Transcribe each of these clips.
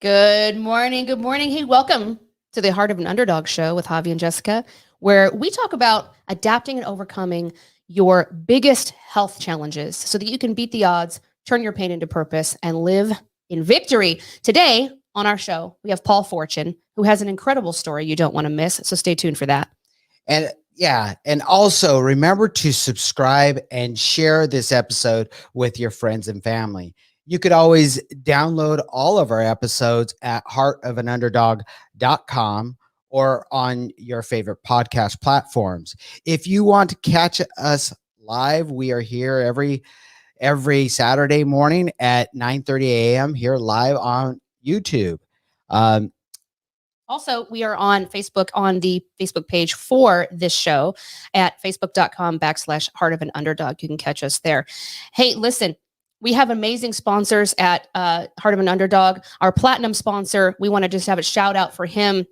Good morning. Good morning. Hey, welcome to the Heart of an Underdog show with Javi and Jessica, where we talk about adapting and overcoming your biggest health challenges so that you can beat the odds, turn your pain into purpose, and live in victory. Today on our show, we have Paul Forchione, who has an incredible story you don't want to miss. So stay tuned for that. And also remember to subscribe and share this episode with your friends and family. You could always download all of our episodes at heartofanunderdog.com or on your favorite podcast platforms. If you want to catch us live, we are here every Saturday morning at 9:30 a.m. here live on YouTube. Also, we are on Facebook on the Facebook page for this show at facebook.com/Heart of an Underdog. You can catch us there. Hey, listen, we have amazing sponsors at Heart of an Underdog. Our platinum sponsor, we want to just have a shout out for him.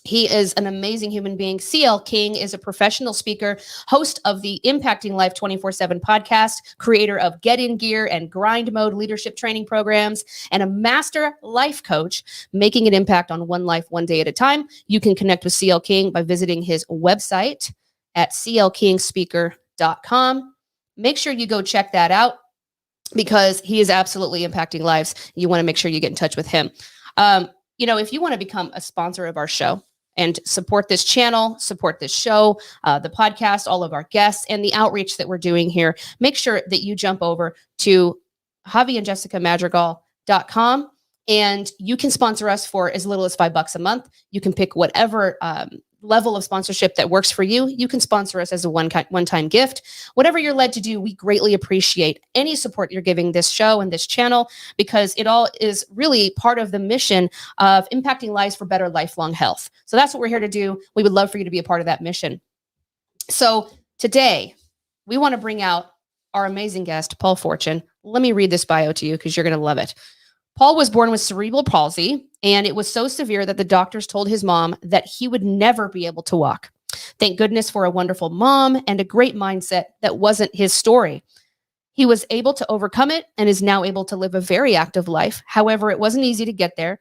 He is an amazing human being. CL King is a professional speaker, host of the Impacting Life 24/7 podcast, creator of Get in Gear and Grind Mode leadership training programs, and a master life coach, making an impact on one life, one day at a time. You can connect with CL King by visiting his website at clkingspeaker.com. Make sure you go check that out because he is absolutely impacting lives. You want to make sure you get in touch with him. If you want to become a sponsor of our show and support this channel, support this show, the podcast, all of our guests, and the outreach that we're doing here, make sure that you jump over to javiandjessicamadrigal.com and you can sponsor us for as little as $5 a month. You can pick whatever level of sponsorship that works for you. You can sponsor us as a one-time gift. Whatever you're led to do, we greatly appreciate any support you're giving this show and this channel because it all is really part of the mission of impacting lives for better lifelong health. So that's what we're here to do. We would love for you to be a part of that mission. So today, we want to bring out our amazing guest, Paul Forchione. Let me read this bio to you because you're going to love it. Paul was born with cerebral palsy, and it was so severe that the doctors told his mom that he would never be able to walk. Thank goodness for a wonderful mom and a great mindset that wasn't his story. He was able to overcome it and is now able to live a very active life. However, it wasn't easy to get to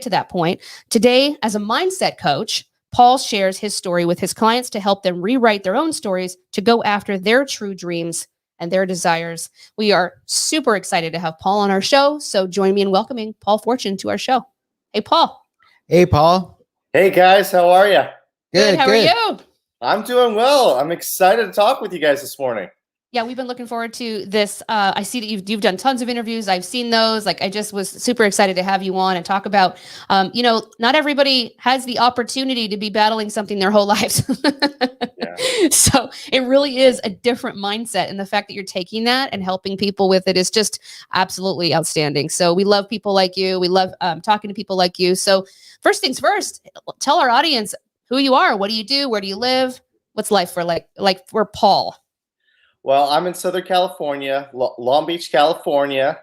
that point. Today, as a mindset coach, Paul shares his story with his clients to help them rewrite their own stories to go after their true dreams and their desires. We are super excited to have Paul on our show. So join me in welcoming Paul Forchione to our show. Hey, Paul. Hey, Paul. Hey, guys. How are you? Good. How are you? I'm doing well. I'm excited to talk with you guys this morning. Yeah, we've been looking forward to this. I see that you've done tons of interviews. I've seen those. I just was super excited to have you on and talk about, not everybody has the opportunity to be battling something their whole lives. Yeah. So it really is a different mindset. And the fact that you're taking that and helping people with it is just absolutely outstanding. So we love people like you. We love talking to people like you. So first things first, tell our audience who you are. What do you do? Where do you live? What's life for like for Paul? Well, I'm in Southern California, Long Beach, California.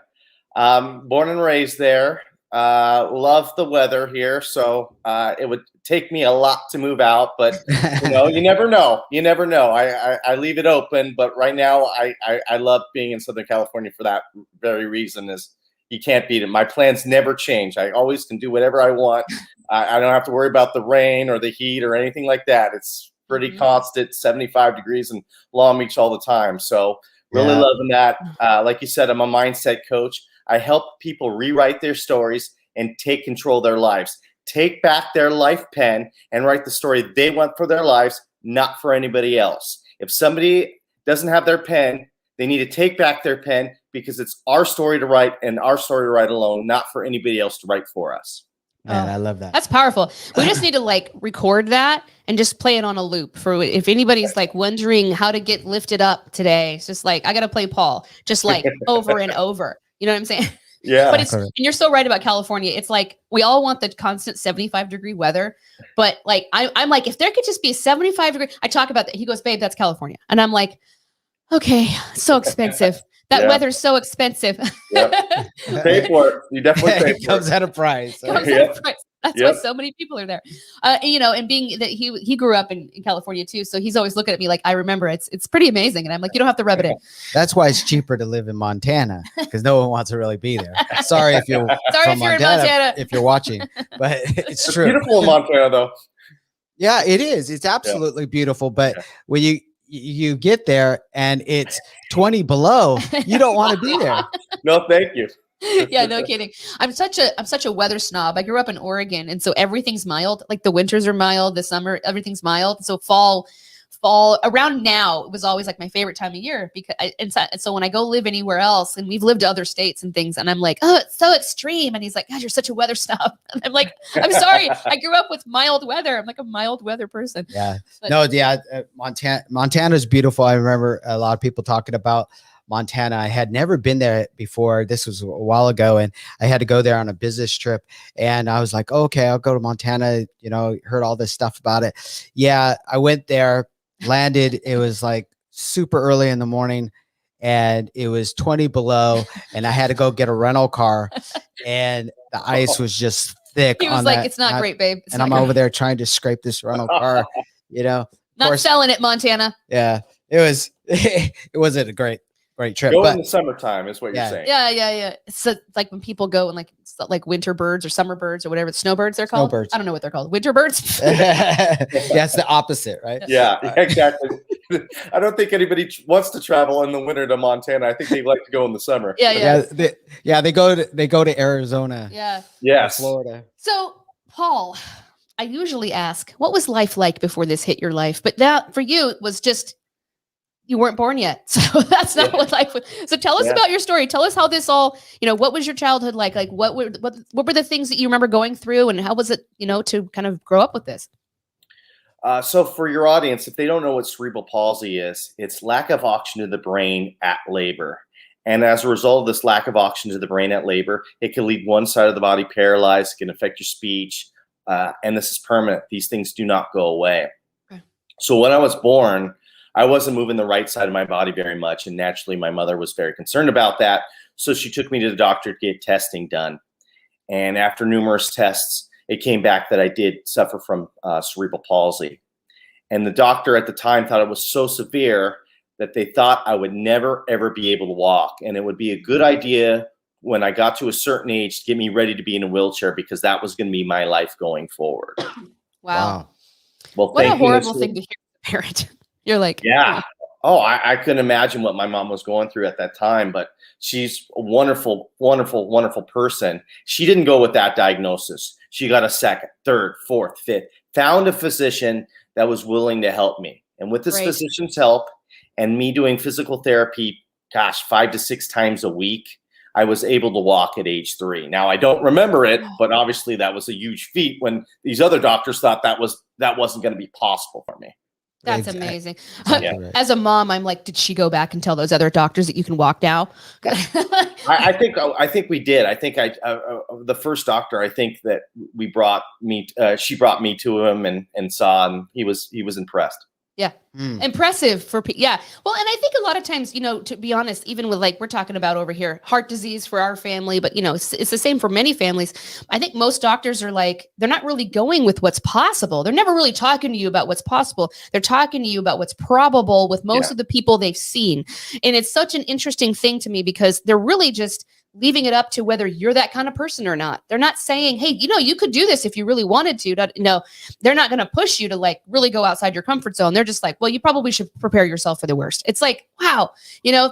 Born and raised there. Love the weather here, so it would take me a lot to move out, but you never know. You never know. I leave it open, but right now I love being in Southern California for that very reason. Is you can't beat it. My plans never change. I always can do whatever I want. I don't have to worry about the rain or the heat or anything like that. It's pretty constant, 75 degrees in Long Beach all the time. So really loving that. Like you said, I'm a mindset coach. I help people rewrite their stories and take control of their lives. Take back their life pen and write the story they want for their lives, not for anybody else. If somebody doesn't have their pen, they need to take back their pen because it's our story to write and our story to write alone, not for anybody else to write for us. Man, I love that. That's powerful. We just need to record that and just play it on a loop for if anybody's wondering how to get lifted up today. It's just I got to play Paul just over and over. You know what I'm saying? Yeah. But and you're so right about California. It's we all want the constant 75-degree weather, but I'm if there could just be a 75-degree, I talk about that. He goes, babe, that's California. And I'm like, okay, so expensive. That weather's so expensive. Yep. Pay for it. You definitely pay for it. Comes at a price. At a price. That's why so many people are there. And being that he grew up in California too, so he's always looking at me like, I remember it's pretty amazing, and I'm like, you don't have to rub it in. That's why it's cheaper to live in Montana, because no one wants to really be there. Sorry if you're in Montana, if you're watching, but it's true. Beautiful in Montana, though. Yeah, it is. It's absolutely beautiful. But when you get there and it's 20 below, you don't want to be there. No, thank you. Yeah, no kidding. I'm such a weather snob. I grew up in Oregon, and so everything's mild. Like the winters are mild, the summer everything's mild. So fall around now, it was always like my favorite time of year, because so when I go live anywhere else, and we've lived to other states and things, and I'm like, oh, it's so extreme, and he's like, God, you're such a weather snob. And I'm like, I'm sorry, I grew up with mild weather. I'm like a mild weather person. Yeah, Montana's beautiful. I remember a lot of people talking about Montana. I had never been there before. This was a while ago, and I had to go there on a business trip, and I was like, okay, I'll go to Montana. Heard all this stuff about it. Yeah, I went there, landed. It was like super early in the morning, and it was 20 below, and I had to go get a rental car, and the ice was just thick. He was like, it's not great, babe. And I'm over there trying to scrape this rental car, not selling it, Montana. Yeah, it wasn't a great trip. Go in the summertime is what you're saying. Yeah. So like when people go and like winter birds or summer birds or whatever, snowbirds they're called. Snowbirds. I don't know what they're called. Winter birds. Yeah, it's the opposite, right? Yeah, exactly. I don't think anybody wants to travel in the winter to Montana. I think they like to go in the summer. Yeah. They go to Arizona. Yeah. Yes. Florida. So Paul, I usually ask, what was life like before this hit your life? But that for you, it was just, you weren't born yet. So that's not what life was. So tell us about your story. Tell us how this all, what was your childhood like? Like what were the things that you remember going through, and how was it, to kind of grow up with this? So for your audience, if they don't know what cerebral palsy is, it's lack of oxygen to the brain at labor. And as a result of this lack of oxygen to the brain at labor, it can leave one side of the body paralyzed. It can affect your speech. And this is permanent. These things do not go away. Okay. So when I was born, I wasn't moving the right side of my body very much. And naturally, my mother was very concerned about that. So she took me to the doctor to get testing done. And after numerous tests, it came back that I did suffer from cerebral palsy. And the doctor at the time thought it was so severe that they thought I would never, ever be able to walk. And it would be a good idea when I got to a certain age to get me ready to be in a wheelchair, because that was going to be my life going forward. Wow. Well, what a horrible thing to hear as a parent. You're like, yeah. Oh, I couldn't imagine what my mom was going through at that time, but she's a wonderful, wonderful, wonderful person. She didn't go with that diagnosis. She got a second, third, fourth, fifth, found a physician that was willing to help me. And with this physician's help and me doing physical therapy, 5 to 6 times a week, I was able to walk at age 3. Now, I don't remember it, but obviously that was a huge feat when these other doctors thought that wasn't going to be possible for me. That's amazing. As a mom, I'm like, did she go back and tell those other doctors that you can walk now? I think we did. I think the first doctor, I think that she brought me to him and saw, and he was impressed. Yeah. Impressive for yeah. Well, and I think a lot of times, to be honest, even with we're talking about over here, heart disease for our family, but it's the same for many families. I think most doctors are they're not really going with what's possible. They're never really talking to you about what's possible. They're talking to you about what's probable with most of the people they've seen. And it's such an interesting thing to me, because they're really just leaving it up to whether you're that kind of person or not. They're not saying, hey, you could do this if you really wanted to. No, they're not going to push you to really go outside your comfort zone. They're just like, well, you probably should prepare yourself for the worst. It's like, wow,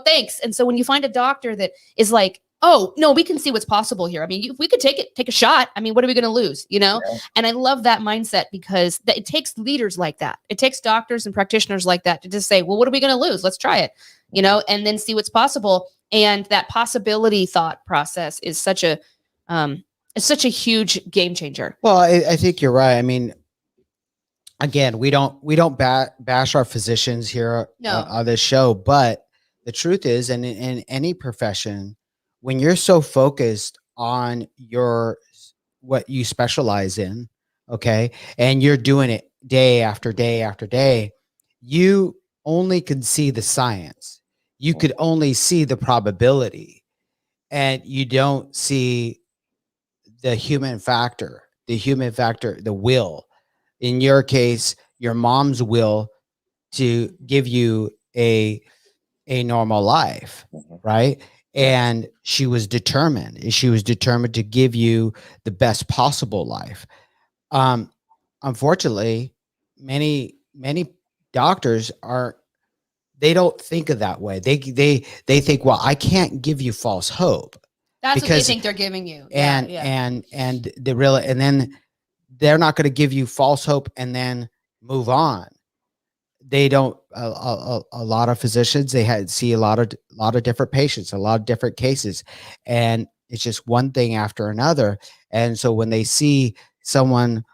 thanks. And so when you find a doctor that is like, oh, no, we can see what's possible here. I mean, if we could take a shot, I mean, what are we going to lose? And I love that mindset, because it takes leaders like that. It takes doctors and practitioners like that to just say, well, what are we going to lose? Let's try it, and then see what's possible. And that possibility thought process is such a huge game changer. Well, I think you're right. I mean, again, we don't bash our physicians here on this show, but the truth is, and in any profession, when you're so focused on what you specialize in, okay, and you're doing it day after day after day, you only can see the science. You could only see the probability, and you don't see the human factor. the human factor, the will. In your case, your mom's will to give you a normal life, right? And she was determined. She was determined to give you the best possible life. Unfortunately, many doctors they don't think of that way. They think, well, I can't give you false hope. That's what they think they're giving you. And then they're not going to give you false hope and then move on. They don't. A lot of physicians, see a lot of different patients, a lot of different cases, and it's just one thing after another. And so when they see someone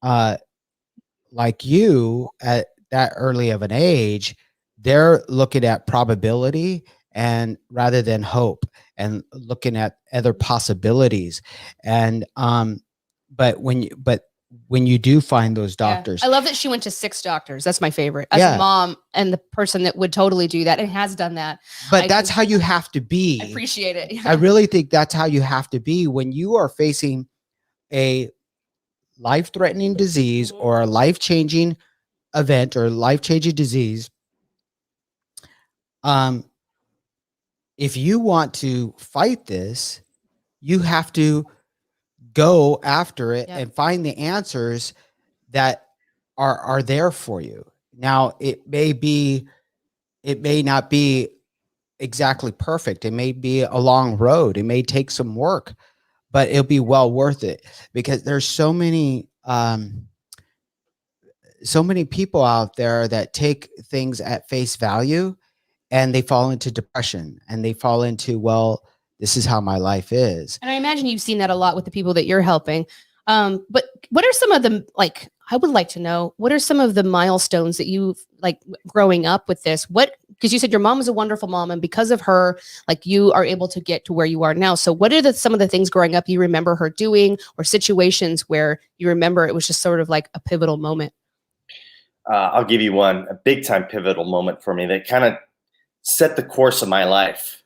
like you at that early of an age, they're looking at probability and rather than hope, and looking at other possibilities. And but when you do find those doctors, I love that she went to 6 doctors. That's my favorite. As a mom and the person that would totally do that and has done that. But that's how you have to be. I appreciate it. Yeah. I really think that's how you have to be when you are facing a life-threatening disease or a life-changing event or life-changing disease. If you want to fight this, you have to go after it and find the answers that are there for you. Now, it may not be exactly perfect. It may be a long road. It may take some work, but it'll be well worth it, because there's so many people out there that take things at face value, and they fall into depression, and they fall into, well, this is how my life is. And I imagine you've seen that a lot with the people that you're helping. But what are some of the, I would like to know, what are some of the milestones that you've growing up with this? Because you said your mom was a wonderful mom, and because of her, you are able to get to where you are now. So what are some of the things growing up you remember her doing, or situations where you remember it was just sort of like a pivotal moment? I'll give you one, a big time pivotal moment for me that kind of set the course of my life.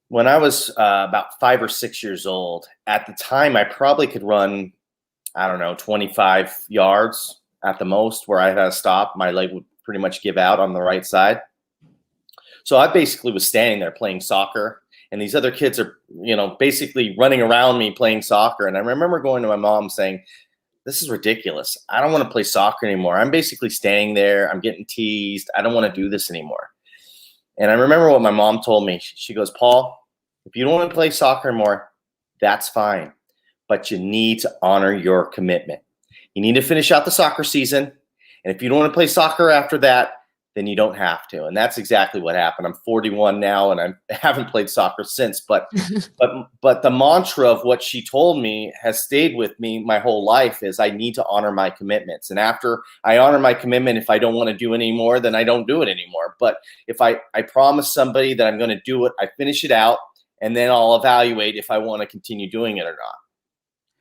When I was about 5 or 6 years old, at the time, I probably could run, 25 yards at the most, where I had to stop. My leg would pretty much give out on the right side. So I basically was standing there playing soccer, and these other kids are, basically running around me playing soccer. And I remember going to my mom saying, this is ridiculous. I don't want to play soccer anymore. I'm basically standing there. I'm getting teased. I don't want to do this anymore. And I remember what my mom told me. She goes, Paul, if you don't want to play soccer anymore, that's fine. But you need to honor your commitment. You need to finish out the soccer season. And if you don't want to play soccer after that, then you don't have to. And that's exactly what happened. I'm 41 now, and I haven't played soccer since. But the mantra of what she told me has stayed with me my whole life, is I need to honor my commitments. And after I honor my commitment, if I don't want to do it anymore, then I don't do it anymore. But if I promise somebody that I'm going to do it, I finish it out, and then I'll evaluate if I want to continue doing it or not.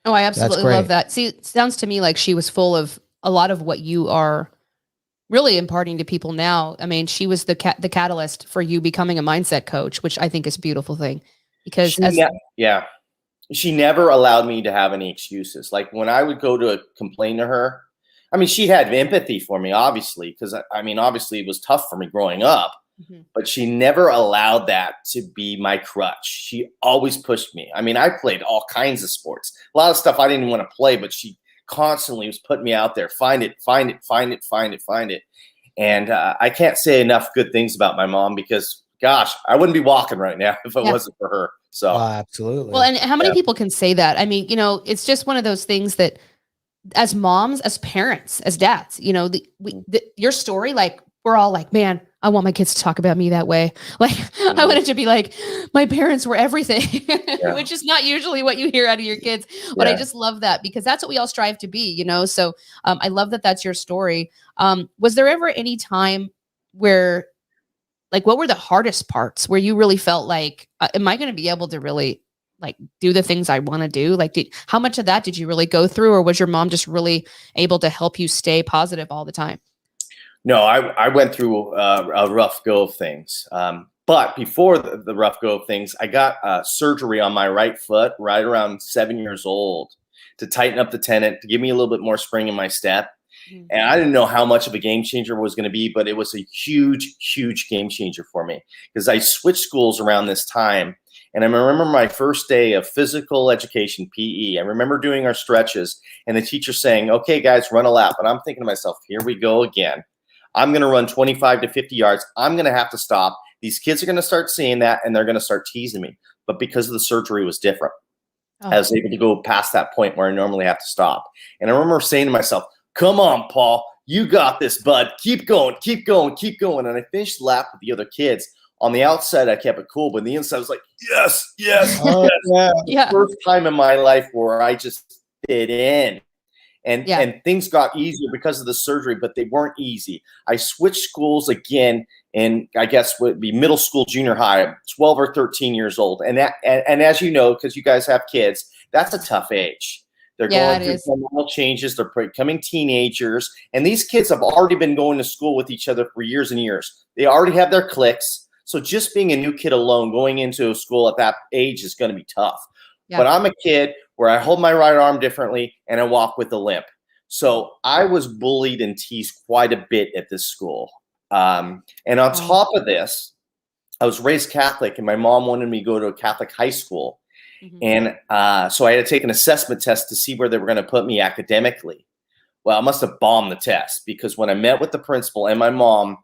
Oh, I absolutely love that. See, it sounds to me like she was full of a lot of what you are really imparting to people now. I mean, she was the catalyst for you becoming a mindset coach, which I think is a beautiful thing, because she never allowed me to have any excuses. Like when I would go to complain to her, she had empathy for me, obviously, because obviously it was tough for me growing up. But she never allowed that to be my crutch. She always pushed me. I played all kinds of sports, a lot of stuff I didn't even want to play, but she constantly was putting me out there. Find it. And I can't say enough good things about my mom, because, gosh, I wouldn't be walking right now if it wasn't for her. So absolutely. Well, and how many people can say that? It's just one of those things that, as moms, as parents, as dads, your story, we're all like, man, I want my kids to talk about me that way. I want it to be like, my parents were everything, which is not usually what you hear out of your kids. But I just love that, because that's what we all strive to be, So I love that that's your story. Was there ever any time where, what were the hardest parts where you really felt like, am I going to be able to really do the things I want to do? How much of that did you really go through, or was your mom just really able to help you stay positive all the time? No, I went through a rough go of things. But before the rough go of things, I got surgery on my right foot right around 7 years old. to tighten up the tendon, to give me a little bit more spring in my step. And I didn't know how much of a game changer it was going to be, but it was a huge, huge game changer for me because I switched schools around this time. And I remember my first day of physical education, PE. I remember doing our stretches and the teacher saying, okay, guys, run a lap. And I'm thinking to myself, here we go again. I'm going to run 25 to 50 yards. I'm going to have to stop. These kids are going to start seeing that and they're going to start teasing me. But because of the surgery was different, I was able to go past that point where I normally have to stop. And I remember saying to myself, come on, Paul, you got this, bud. Keep going, keep going, keep going. And I finished the lap with the other kids. On the outside, I kept it cool, but on the inside, I was like, yes, yes, yes. Yeah. First time in my life where I just fit in. And things got easier because of the surgery, but they weren't easy. I switched schools again, and I guess would be middle school, junior high, 12 or 13 years old. And as you know, because you guys have kids, that's a tough age. They're going through hormonal changes. They're becoming teenagers. And these kids have already been going to school with each other for years and years. They already have their cliques. So just being a new kid alone going into a school at that age is going to be tough. Yeah. But I'm a kid where I hold my right arm differently and I walk with a limp. So I was bullied and teased quite a bit at this school. And on top of this, I was raised Catholic and my mom wanted me to go to a Catholic high school. And so I had to take an assessment test to see where they were going to put me academically. Well, I must have bombed the test because when I met with the principal and my mom,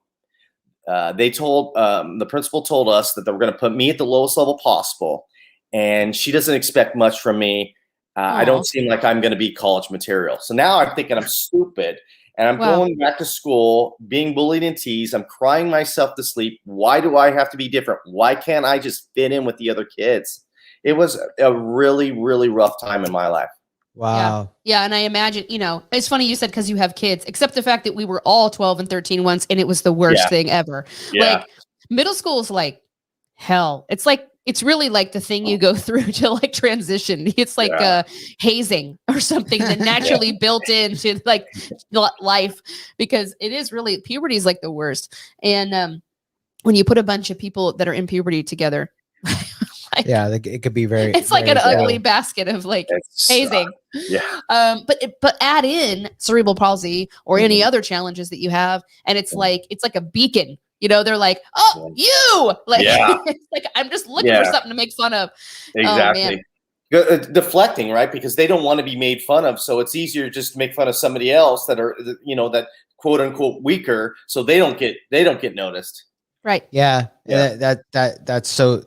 the principal told us that they were going to put me at the lowest level possible. And she doesn't expect much from me. I don't seem like I'm going to be college material. So now I'm thinking I'm stupid and I'm going back to school, being bullied and teased. I'm crying myself to sleep. Why do I have to be different? Why can't I just fit in with the other kids? It was a really, really rough time in my life. Wow. Yeah. And I imagine, it's funny you said because you have kids, except the fact that we were all 12 and 13 once, and it was the worst thing ever. Yeah. Like middle school is like hell. It's really like the thing you go through to like transition. It's like hazing or something that naturally built into like life, because it is really, puberty is like the worst. And when you put a bunch of people that are in puberty together, it could be it's like an ugly basket of like hazing. But add in cerebral palsy or any other challenges that you have, and it's like a beacon. They're like, oh, you it's like I'm just looking for something to make fun of. Exactly. Deflecting, right? Because they don't want to be made fun of, so it's easier just to make fun of somebody else that are that quote unquote weaker, so they don't get noticed. Right. Yeah. That's so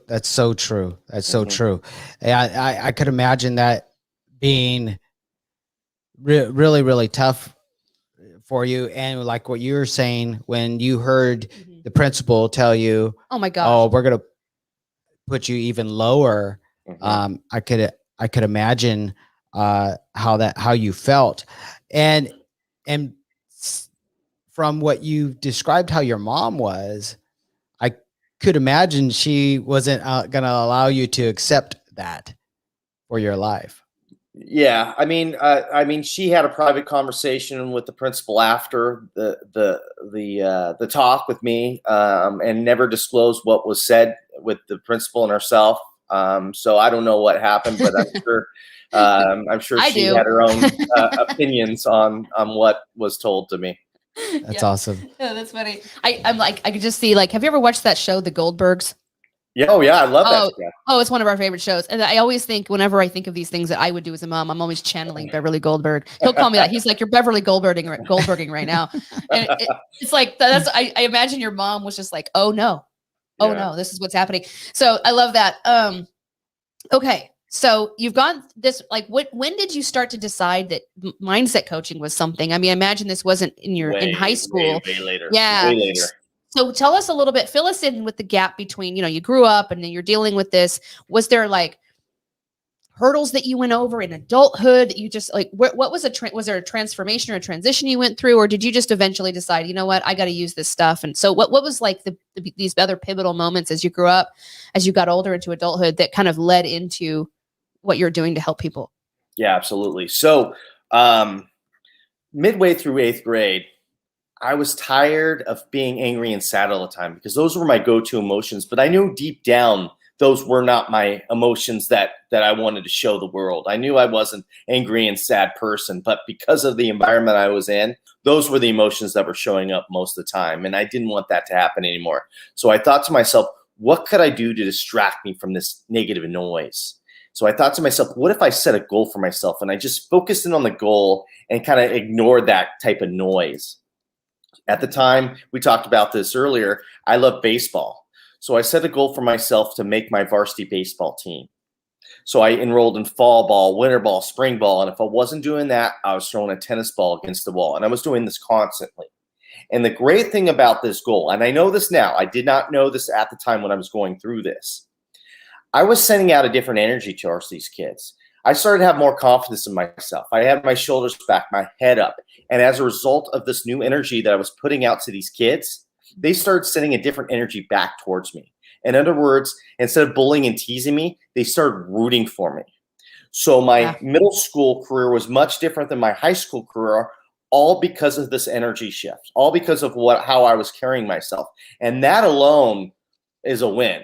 true. That's so true. Yeah. I could imagine that being really, really tough for you. And like what you were saying, when you heard the principal tell you, oh my gosh, we're going to put you even lower. I could imagine, how you felt. And from what you described, how your mom was, I could imagine she wasn't going to allow you to accept that for your life. Yeah, I mean, she had a private conversation with the principal after the talk with me, and never disclosed what was said with the principal and herself. So I don't know what happened, but I'm sure she had her own opinions on what was told to me. That's awesome. Yeah, that's funny. I could just see, like, have you ever watched that show, The Goldbergs? Yeah, oh yeah, I love that stuff. Oh, it's one of our favorite shows. And I always think, whenever I think of these things that I would do as a mom, I'm always channeling Beverly Goldberg. He'll call me that. He's like, you're Beverly Goldberging right now. And it's like, I imagine your mom was just like, oh no, this is what's happening. So I love that. Okay. So you've gone this, like, when did you start to decide that mindset coaching was something? I mean, I imagine this wasn't in high school. Way later. Yeah. Way later. So tell us a little bit, fill us in with the gap between, you grew up and then you're dealing with this. Was there like hurdles that you went over in adulthood that you just like, what was was there a transformation or a transition you went through, or did you just eventually decide, you know what, I got to use this stuff? And so what was like these other pivotal moments as you grew up, as you got older into adulthood, that kind of led into what you're doing to help people? Yeah, absolutely. So midway through 8th grade, I was tired of being angry and sad all the time, because those were my go-to emotions. But I knew deep down those were not my emotions that I wanted to show the world. I knew I wasn't angry and sad person, but because of the environment I was in, those were the emotions that were showing up most of the time. And I didn't want that to happen anymore. So I thought to myself, what could I do to distract me from this negative noise? So I thought to myself, what if I set a goal for myself and I just focused in on the goal and kind of ignored that type of noise? At the time, we talked about this earlier, I love baseball. So I set a goal for myself to make my varsity baseball team. So I enrolled in fall ball, winter ball, spring ball. And if I wasn't doing that, I was throwing a tennis ball against the wall. And I was doing this constantly. And the great thing about this goal, and I know this now, I did not know this at the time when I was going through this, I was sending out a different energy towards these kids. I started to have more confidence in myself. I had my shoulders back, my head up. And as a result of this new energy that I was putting out to these kids, they started sending a different energy back towards me. In other words, instead of bullying and teasing me, they started rooting for me. So my middle school career was much different than my high school career, all because of this energy shift, all because of how I was carrying myself. And that alone is a win.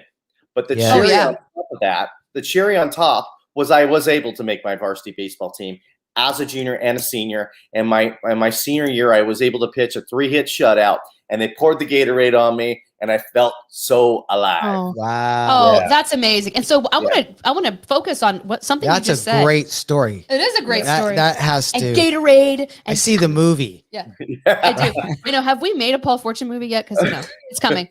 But the cherry on top of that, the cherry on top was I was able to make my varsity baseball team as a junior and a senior. And my senior year, I was able to pitch a 3-hit shutout, and they poured the Gatorade on me, and I felt so alive. Oh. Wow. Oh, that's amazing. And so I want to focus on something you just said. That's a great story. It is a great story. That has to. And Gatorade. And I see the movie. Yeah, I do. Have we made a Paul Forchione movie yet? Because it's coming.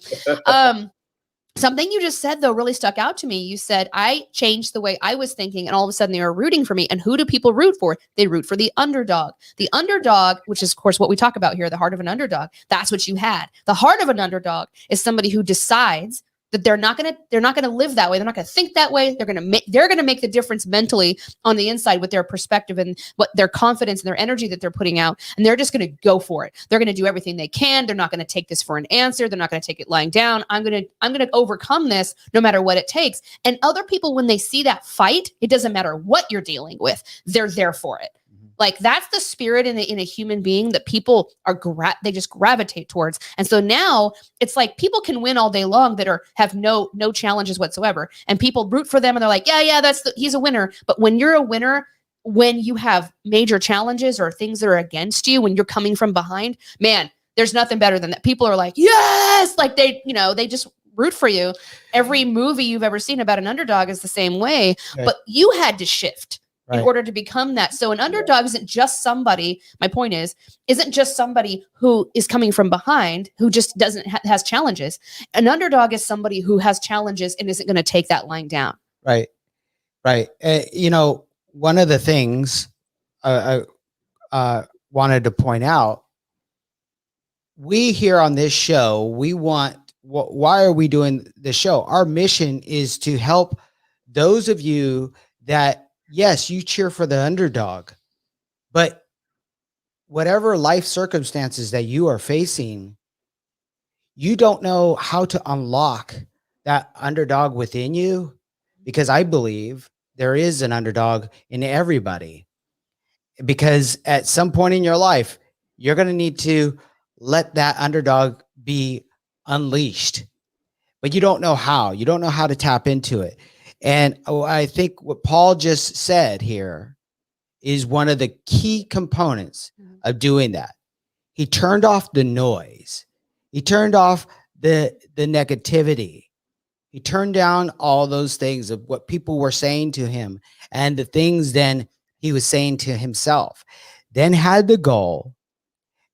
Something you just said, though, really stuck out to me. You said, I changed the way I was thinking, and all of a sudden they were rooting for me. And who do people root for? They root for the underdog. The underdog, which is, of course, what we talk about here, the heart of an underdog. That's what you had. The heart of an underdog is somebody who decides that they're not going to live that way. They're not going to think that way. They're going to make the difference mentally on the inside with their perspective and what their confidence and their energy that they're putting out. And they're just going to go for it. They're going to do everything they can. They're not going to take this for an answer. They're not going to take it lying down. I'm going to overcome this no matter what it takes. And other people, when they see that fight, it doesn't matter what you're dealing with. They're there for it. Like that's the spirit in a human being that people are they just gravitate towards. And so now it's like people can win all day long that have no challenges whatsoever, and people root for them and they're like, he's a winner. But when you're a winner, when you have major challenges or things that are against you, when you're coming from behind, man, there's nothing better than that. People are like, yes, like they just root for you. Every movie you've ever seen about an underdog is the same way, but you had to shift in order to become that. So an underdog isn't just somebody, my point isn't just somebody who is coming from behind, who just has challenges. An underdog is somebody who has challenges and isn't going to take that lying down. Right. One of the things I wanted to point out, we here on this show, why are we doing this show? Our mission is to help those of you that, yes, you cheer for the underdog, but whatever life circumstances that you are facing, you don't know how to unlock that underdog within you, because I believe there is an underdog in everybody, because at some point in your life, you're going to need to let that underdog be unleashed, but you don't know how. You don't know how to tap into it. And I think what Paul just said here is one of the key components of doing that. He turned off the noise. He turned off the negativity. He turned down all those things of what people were saying to him and the things then he was saying to himself. Then had the goal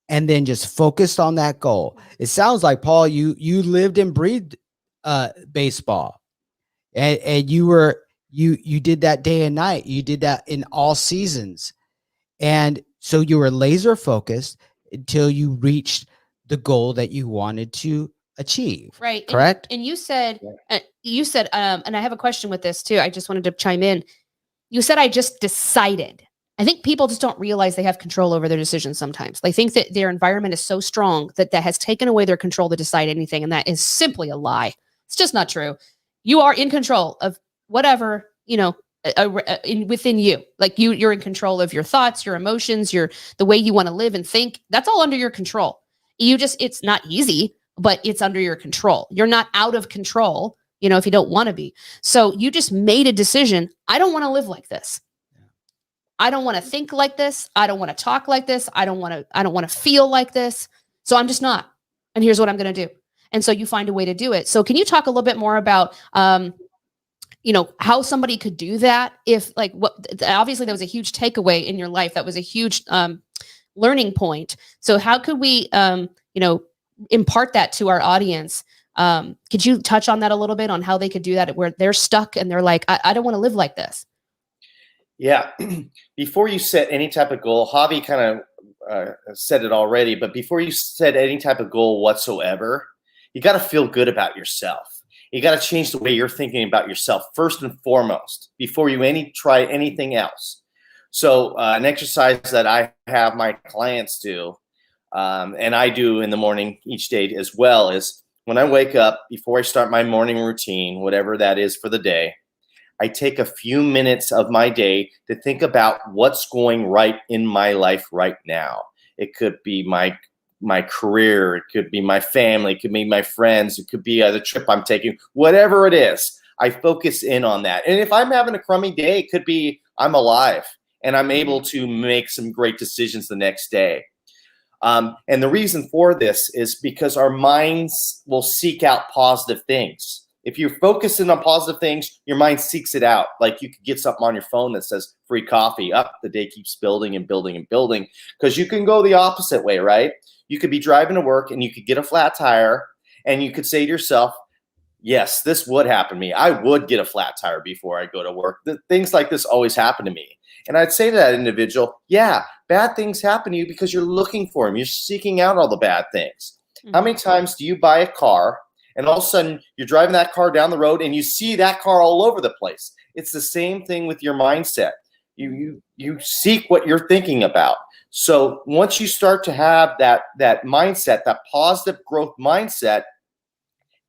and then just focused on that goal. It sounds like, Paul, you lived and breathed baseball. And you did that day and night. You did that in all seasons. And so you were laser focused until you reached the goal that you wanted to achieve. Right. Correct. And you said, and I have a question with this too. I just wanted to chime in. You said, I just decided. I think people just don't realize they have control over their decisions sometimes. They think that their environment is so strong that has taken away their control to decide anything. And that is simply a lie. It's just not true. You are in control of whatever, within you. Like you're in control of your thoughts, your emotions, the way you want to live and think. That's all under your control. It's not easy, but it's under your control. You're not out of control if you don't want to be. So you just made a decision. I don't want to live like this. I don't want to think like this. I don't want to talk like this. I don't want to feel like this. So I'm just not. And here's what I'm going to do. And so you find a way to do it. So can you talk a little bit more about, how somebody could do that? If obviously that was a huge takeaway in your life. That was a huge learning point. So how could we, impart that to our audience? Could you touch on that a little bit on how they could do that where they're stuck and they're like, I don't want to live like this? Yeah. Before you set any type of goal, Javi kind of said it already, but before you set any type of goal whatsoever, you got to feel good about yourself. You got to change the way you're thinking about yourself first and foremost before you try anything else. So an exercise that I have my clients do, and I do in the morning each day as well, is when I wake up, before I start my morning routine, whatever that is for the day, I take a few minutes of my day to think about what's going right in my life right now. It could be my career, it could be my family, it could be my friends, it could be the trip I'm taking, whatever it is. I focus in on that. And if I'm having a crummy day, it could be I'm alive and I'm able to make some great decisions the next day. And the reason for this is because our minds will seek out positive things. If you're focusing on positive things, your mind seeks it out. Like you could get something on your phone that says free coffee. The day keeps building and building and building, because you can go the opposite way, right? You could be driving to work and you could get a flat tire and you could say to yourself, yes, this would happen to me. I would get a flat tire before I go to work. Things like this always happen to me. And I'd say to that individual, yeah, bad things happen to you because you're looking for them. You're seeking out all the bad things. Mm-hmm. How many times do you buy a car and all of a sudden you're driving that car down the road and you see that car all over the place? It's the same thing with your mindset. You seek what you're thinking about. So once you start to have that mindset, that positive growth mindset,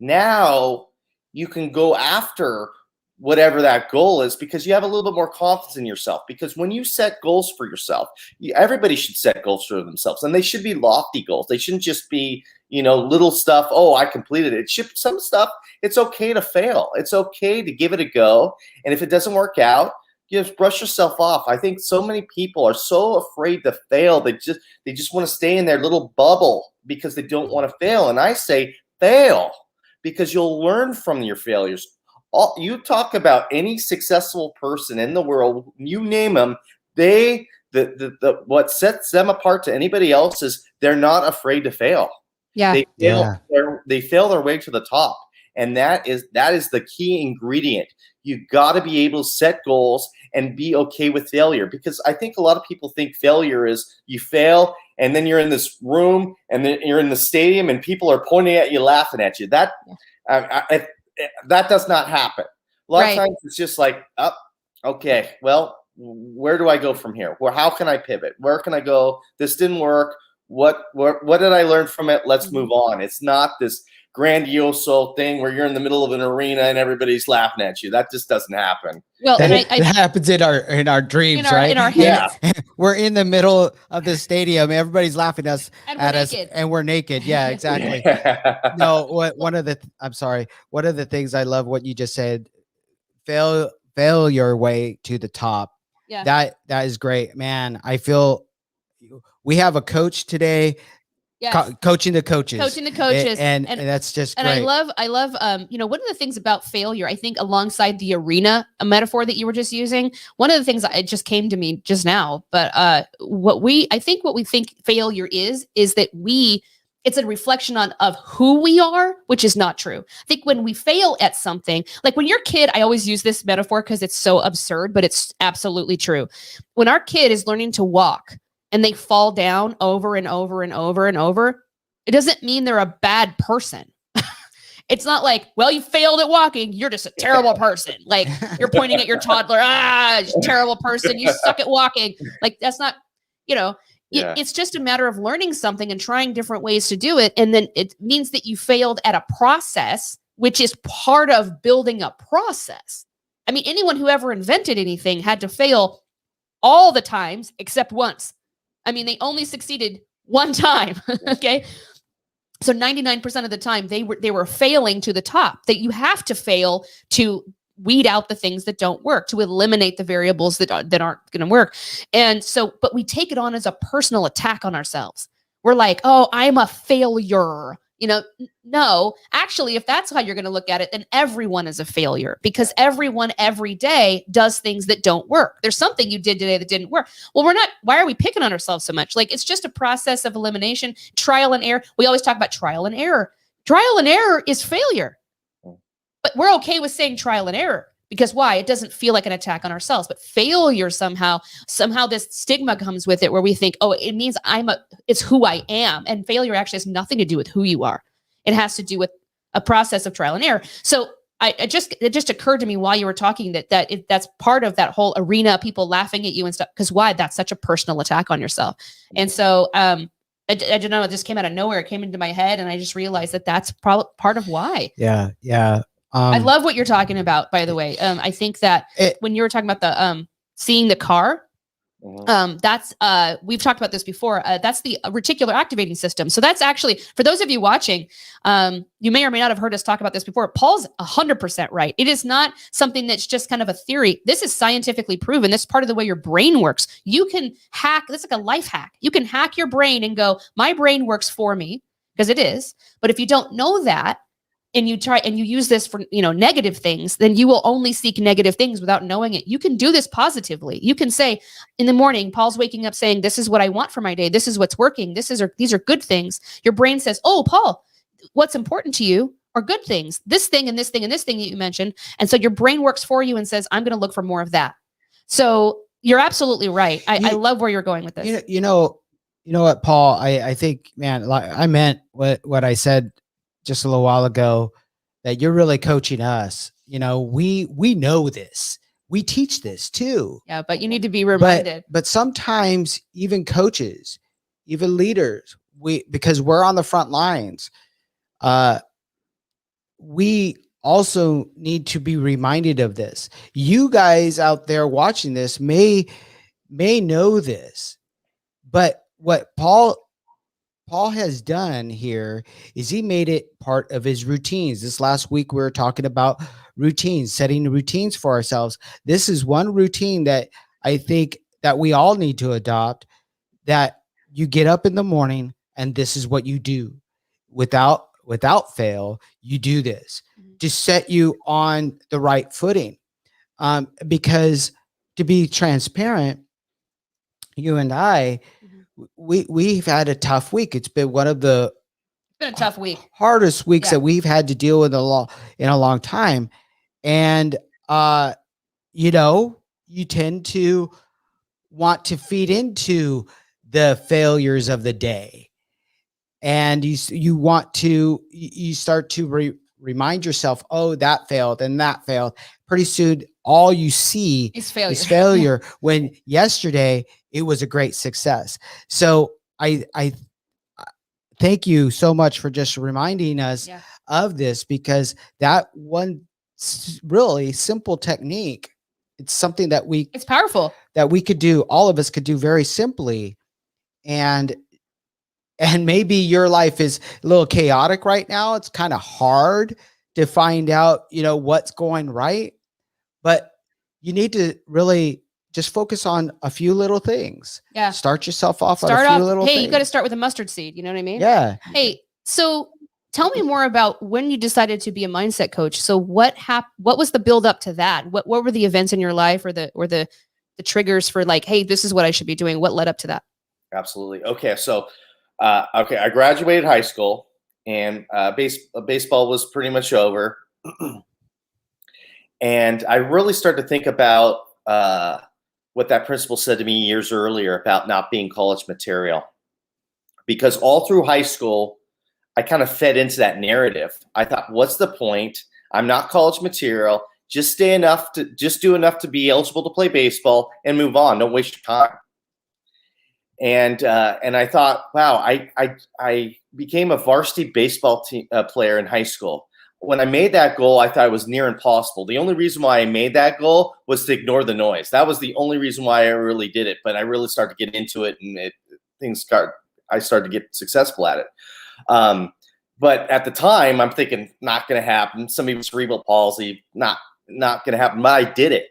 now you can go after whatever that goal is because you have a little bit more confidence in yourself. Because when you set goals for yourself, everybody should set goals for themselves, and they should be lofty goals. They shouldn't just be, little stuff. Oh, I completed it. Some stuff, it's okay to fail. It's okay to give it a go. And if it doesn't work out, just brush yourself off. I think so many people are so afraid to fail. They just want to stay in their little bubble because they don't want to fail. And I say fail, because you'll learn from your failures. You talk about any successful person in the world, you name them, what sets them apart to anybody else is they're not afraid to fail. Yeah. They fail their way to the top. And that is the key ingredient. You got to be able to set goals and be okay with failure, because I think a lot of people think failure is you fail and then you're in this room and then you're in the stadium and people are pointing at you, laughing at you. That does not happen. A lot of times it's just like, okay, well, where do I go from here? How can I pivot? Where can I go? This didn't work. What did I learn from it? Let's move on. It's not this grandiose thing where you're in the middle of an arena and everybody's laughing at you. That just doesn't happen. Well, that happens in our dreams, right? In our heads. Yeah. We're in the middle of the stadium. Everybody's laughing at us, and we're naked. Yeah, exactly. No, one of the things I love what you just said, fail your way to the top. Yeah. That is great, man. I feel we have a coach today. Yes. Coaching the coaches, and that's just great. And I love one of the things about failure, I think, alongside the arena, a metaphor that you were just using, one of the things that just came to me just now, but what we think failure is that it's a reflection of who we are, which is not true. I think when we fail at something, like when you're a kid, I always use this metaphor because it's so absurd, but it's absolutely true. When our kid is learning to walk, and they fall down over and over and over and over, it doesn't mean they're a bad person. It's not like, well, you failed at walking, you're just a terrible person. Like you're pointing at your toddler, terrible person, you suck at walking. Like that's not, it's just a matter of learning something and trying different ways to do it. And then it means that you failed at a process, which is part of building a process. I mean, anyone who ever invented anything had to fail all the times except once. I mean, they only succeeded one time. Okay. So 99% of the time they were failing to the top. That you have to fail to weed out the things that don't work, to eliminate the variables that aren't going to work. And so, but we take it on as a personal attack on ourselves. We're like, oh, I'm a failure. No, actually, if that's how you're going to look at it, then everyone is a failure, because everyone every day does things that don't work. There's something you did today that didn't work. Well, why are we picking on ourselves so much? Like, it's just a process of elimination, trial and error. We always talk about trial and error. Trial and error is failure. But we're okay with saying trial and error, because why? It doesn't feel like an attack on ourselves. But failure, somehow this stigma comes with it, where we think, oh, it means it's who I am. And failure actually has nothing to do with who you are. It has to do with a process of trial and error. So it just occurred to me while you were talking that's part of that whole arena, people laughing at you and stuff. Because why? That's such a personal attack on yourself. And so I don't know. It just came out of nowhere. It came into my head, and I just realized that that's part of why. Yeah. I love what you're talking about, by the way. I think that when you were talking about the seeing the car, that's we've talked about this before. That's the reticular activating system. So that's actually, for those of you watching, you may or may not have heard us talk about this before. Paul's 100% right. It is not something that's just kind of a theory. This is scientifically proven. This is part of the way your brain works. You can hack. This is like a life hack. You can hack your brain and go, my brain works for me, because it is. But if you don't know that, and you try and you use this for, negative things, then you will only seek negative things without knowing it. You can do this positively. You can say, in the morning, Paul's waking up saying, this is what I want for my day. This is what's working. These are good things. Your brain says, oh, Paul, what's important to you are good things. This thing and this thing and this thing that you mentioned. And so your brain works for you and says, I'm going to look for more of that. So you're absolutely right. I love where you're going with this. You know what, Paul, I think, man, I meant what I said just a little while ago, that you're really coaching us. We know this. We teach this too. Yeah, but you need to be reminded. But sometimes even coaches, even leaders, because we're on the front lines, we also need to be reminded of this. You guys out there watching this may know this, but what Paul has done here is he made it part of his routines. This last week, we were talking about routines, setting routines for ourselves. This is one routine that I think that we all need to adopt, that you get up in the morning and this is what you do. Without fail, you do this to set you on the right footing. Because to be transparent, you and I, we've had a tough week. It's been one of the a tough week, hardest weeks that we've had to deal with in a long time. And, you tend to want to feed into the failures of the day. And you start to remind yourself, oh, that failed and that failed. Pretty soon, all you see is failure. When yesterday it was a great success. So I thank you so much for just reminding us of this, because that one really simple technique, it's something that it's powerful, that we could do. All of us could do very simply. And maybe your life is a little chaotic right now. It's kind of hard to find out, what's going right, but you need to really just focus on a few little things. Yeah. Start yourself off on a few little things. Hey, you got to start with a mustard seed. You know what I mean? Yeah. Hey, so tell me more about when you decided to be a mindset coach. So what was the build up to that? What were the events in your life or the triggers for, like, hey, this is what I should be doing? What led up to that? Absolutely. Okay. So, I graduated high school, and baseball was pretty much over. And I really started to think about what that principal said to me years earlier about not being college material. Because all through high school, I kind of fed into that narrative. I thought, what's the point? I'm not college material. Just do enough to be eligible to play baseball and move on. Don't waste your time. And I thought, wow, I became a varsity baseball player in high school. When I made that goal, I thought it was near impossible. The only reason why I made that goal was to ignore the noise. That was the only reason why I really did it. But I really started to get into it, and I started to get successful at it. But at the time, I'm thinking, not going to happen. Somebody with cerebral palsy, not going to happen. But I did it.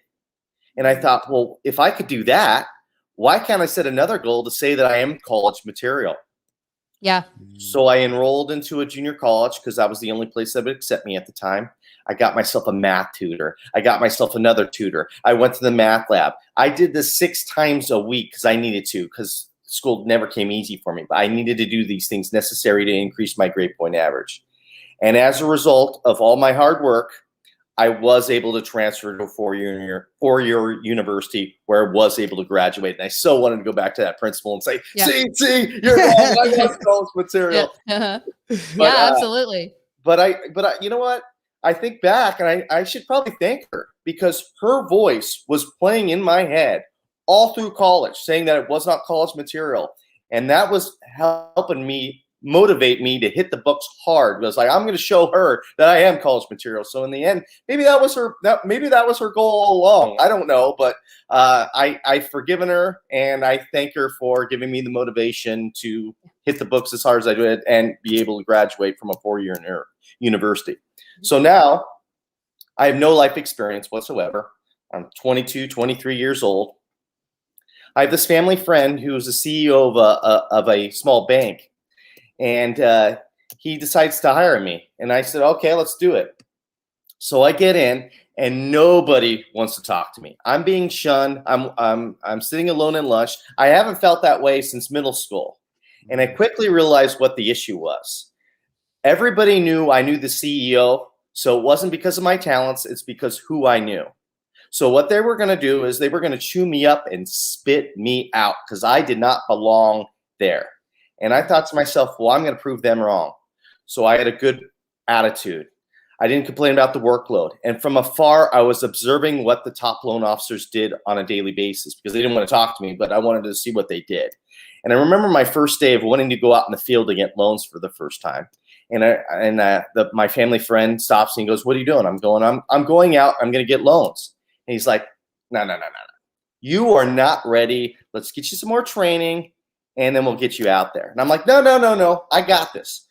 And I thought, well, if I could do that, why can't I set another goal to say that I am college material? Yeah. So I enrolled into a junior college because that was the only place that would accept me at the time. I got myself a math tutor. I got myself another tutor. I went to the math lab. I did this 6 times a week because I needed to, because school never came easy for me. But I needed to do these things necessary to increase my grade point average. And as a result of all my hard work, I was able to transfer to a four-year university where I was able to graduate. And I so wanted to go back to that principal and say, see, you're wrong. I was college material. Yeah, But, absolutely. But I, you know what? I think back, and I should probably thank her, because her voice was playing in my head all through college, saying that it was not college material. And that was helping me motivate me to hit the books hard. It was like, I'm going to show her that I am college material. So in the end, maybe that was her goal all along. I don't know, but I've forgiven her, and I thank her for giving me the motivation to hit the books as hard as I did and be able to graduate from a 4-year university. So now I have no life experience whatsoever. I'm 22, 23 years old. I have this family friend who's the CEO of a small bank. And he decides to hire me. And I said, okay, let's do it. So I get in, and nobody wants to talk to me. I'm being shunned. I'm sitting alone in lunch. I haven't felt that way since middle school. And I quickly realized what the issue was. Everybody knew I knew the CEO. So it wasn't because of my talents. It's because who I knew. So what they were going to do is they were going to chew me up and spit me out, because I did not belong there. And I thought to myself, well, I'm going to prove them wrong. So I had a good attitude. I didn't complain about the workload. And from afar, I was observing what the top loan officers did on a daily basis, because they didn't want to talk to me, but I wanted to see what they did. And I remember my first day of wanting to go out in the field to get loans for the first time. And my family friend stops me and goes, what are you doing? I'm going out. I'm going to get loans. And he's like, no. You are not ready. Let's get you some more training, and then we'll get you out there. And I'm like, no. I got this.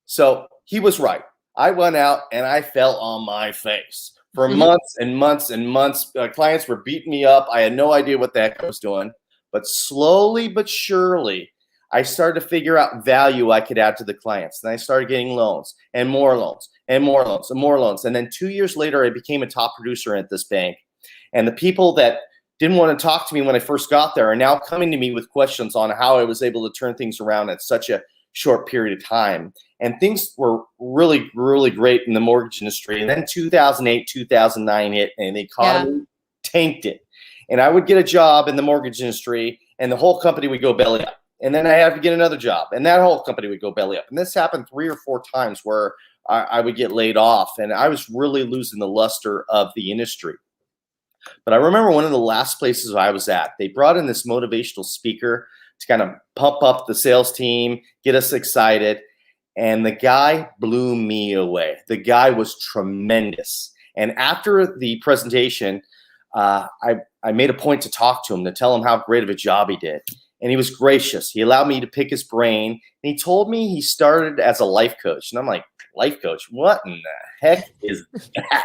So he was right. I went out and I fell on my face for months and months and months. Clients were beating me up. I had no idea what the heck I was doing. But slowly but surely, I started to figure out value I could add to the clients. And I started getting loans and more loans and more loans and more loans. And then 2 years later, I became a top producer at this bank. And the people that didn't want to talk to me when I first got there are now coming to me with questions on how I was able to turn things around at such a short period of time. And things were really, really great in the mortgage industry. And then 2008, 2009 hit, and the economy tanked it. And I would get a job in the mortgage industry, and the whole company would go belly up. And then I had to get another job, and that whole company would go belly up. And this happened 3 or 4 times where I would get laid off, and I was really losing the luster of the industry. But I remember one of the last places I was at, they brought in this motivational speaker to kind of pump up the sales team, get us excited. And the guy blew me away. The guy was tremendous. And after the presentation, I made a point to talk to him, to tell him how great of a job he did. And he was gracious. He allowed me to pick his brain. And he told me he started as a life coach. And I'm like, life coach? What in the heck is that?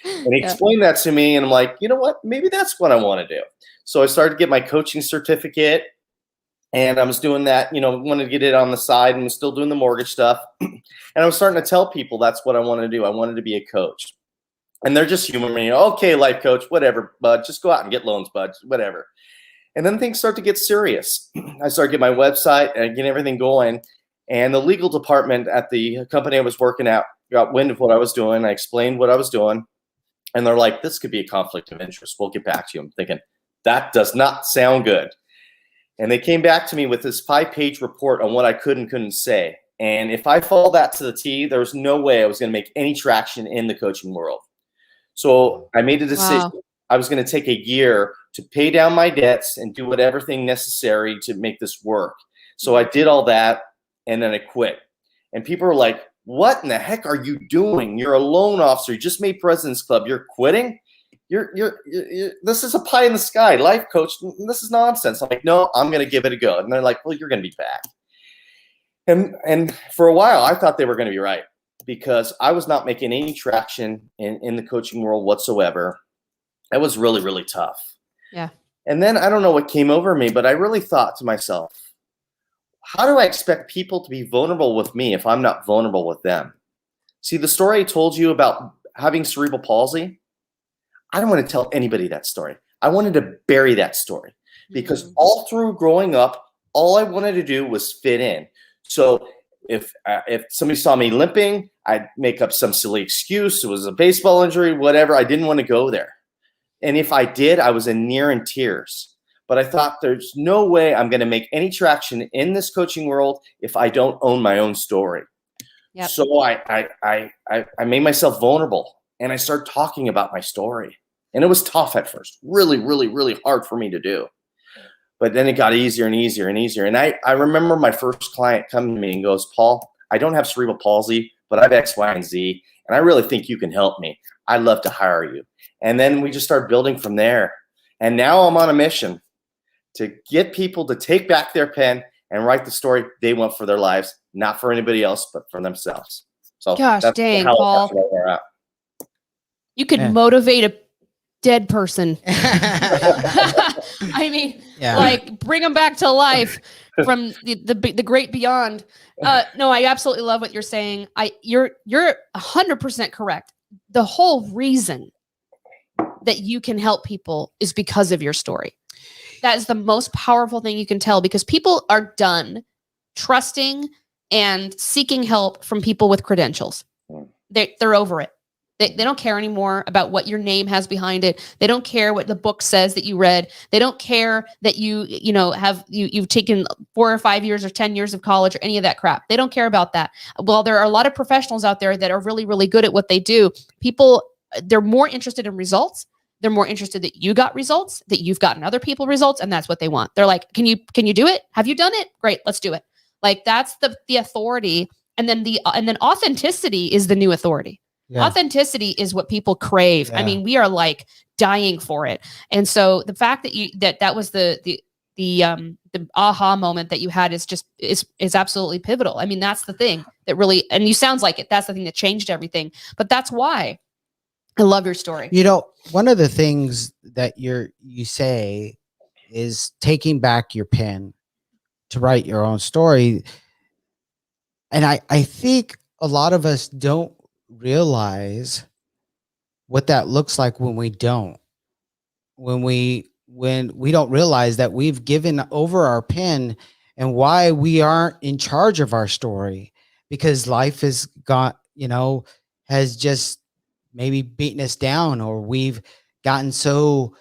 And he explained that to me, and I'm like, you know what? Maybe that's what I want to do. So I started to get my coaching certificate, and I was doing that, wanted to get it on the side, and was still doing the mortgage stuff. And I was starting to tell people that's what I wanted to do. I wanted to be a coach. And they're just humoring me. Okay, life coach, whatever, bud. Just go out and get loans, bud, whatever. And then things start to get serious. I started to get my website and get everything going. And the legal department at the company I was working at got wind of what I was doing. I explained what I was doing. And they're like, this could be a conflict of interest. We'll get back to you. I'm thinking, that does not sound good. And they came back to me with this 5-page report on what I could and couldn't say. And if I followed that to the T, there was no way I was going to make any traction in the coaching world. So I made a decision. Wow. I was going to take a year to pay down my debts and do whatever thing necessary to make this work. So I did all that, and then I quit. And people were like, what in the heck are you doing? You're a loan officer. You just made President's Club. You're quitting? You're this is a pie in the sky. Life coach, this is nonsense. I'm like, no, I'm going to give it a go. And they're like, well, you're going to be back. And for a while, I thought they were going to be right because I was not making any traction in the coaching world whatsoever. That was really, really tough. Yeah. And then I don't know what came over me, but I really thought to myself, how do I expect people to be vulnerable with me if I'm not vulnerable with them? See, the story I told you about having cerebral palsy, I don't want to tell anybody that story. I wanted to bury that story because all through growing up, all I wanted to do was fit in. So if somebody saw me limping, I'd make up some silly excuse. It was a baseball injury, whatever. I didn't want to go there. And if I did, I was in tears. But I thought there's no way I'm going to make any traction in this coaching world if I don't own my own story. Yep. So I made myself vulnerable and I started talking about my story. And it was tough at first, really, really, really hard for me to do. But then it got easier and easier and easier. And I remember my first client coming to me and goes, Paul, I don't have cerebral palsy, but I have X, Y, and Z. And I really think you can help me. I'd love to hire you. And then we just started building from there. And now I'm on a mission to get people to take back their pen and write the story they want for their lives, not for anybody else, but for themselves. So Gosh, that's dang, how Paul. that's where we're at. You could motivate a dead person. I mean, like bring them back to life from the great beyond. No, I absolutely love what you're saying. You're 100% correct. The whole reason that you can help people is because of your story. That is the most powerful thing you can tell, because people are done trusting and seeking help from people with credentials. They're over it. They don't care anymore about what your name has behind it. They don't care what the book says that you read. They don't care that you've taken 4 or 5 years or 10 years of college or any of that crap. They don't care about that. Well, there are a lot of professionals out there that are really, really good at what they do. People, they're more interested in results. They're more interested that you got results, that you've gotten other people results, and that's what they want. They're like, can you do it? Have you done it? Great, let's do it. Like that's the authority, and then authenticity is the new authority. Yeah. Authenticity is what people crave. Yeah. I mean, we are like dying for it. And so the fact that that was the aha moment that you had is absolutely pivotal. I mean, that's the thing that really, and you sounds like it, that's the thing that changed everything. But that's why I love your story. You know, one of the things that you say is taking back your pen to write your own story. And I think a lot of us don't realize what that looks like when we don't realize that we've given over our pen and why we aren't in charge of our story, because life has has just maybe beaten us down, or we've gotten so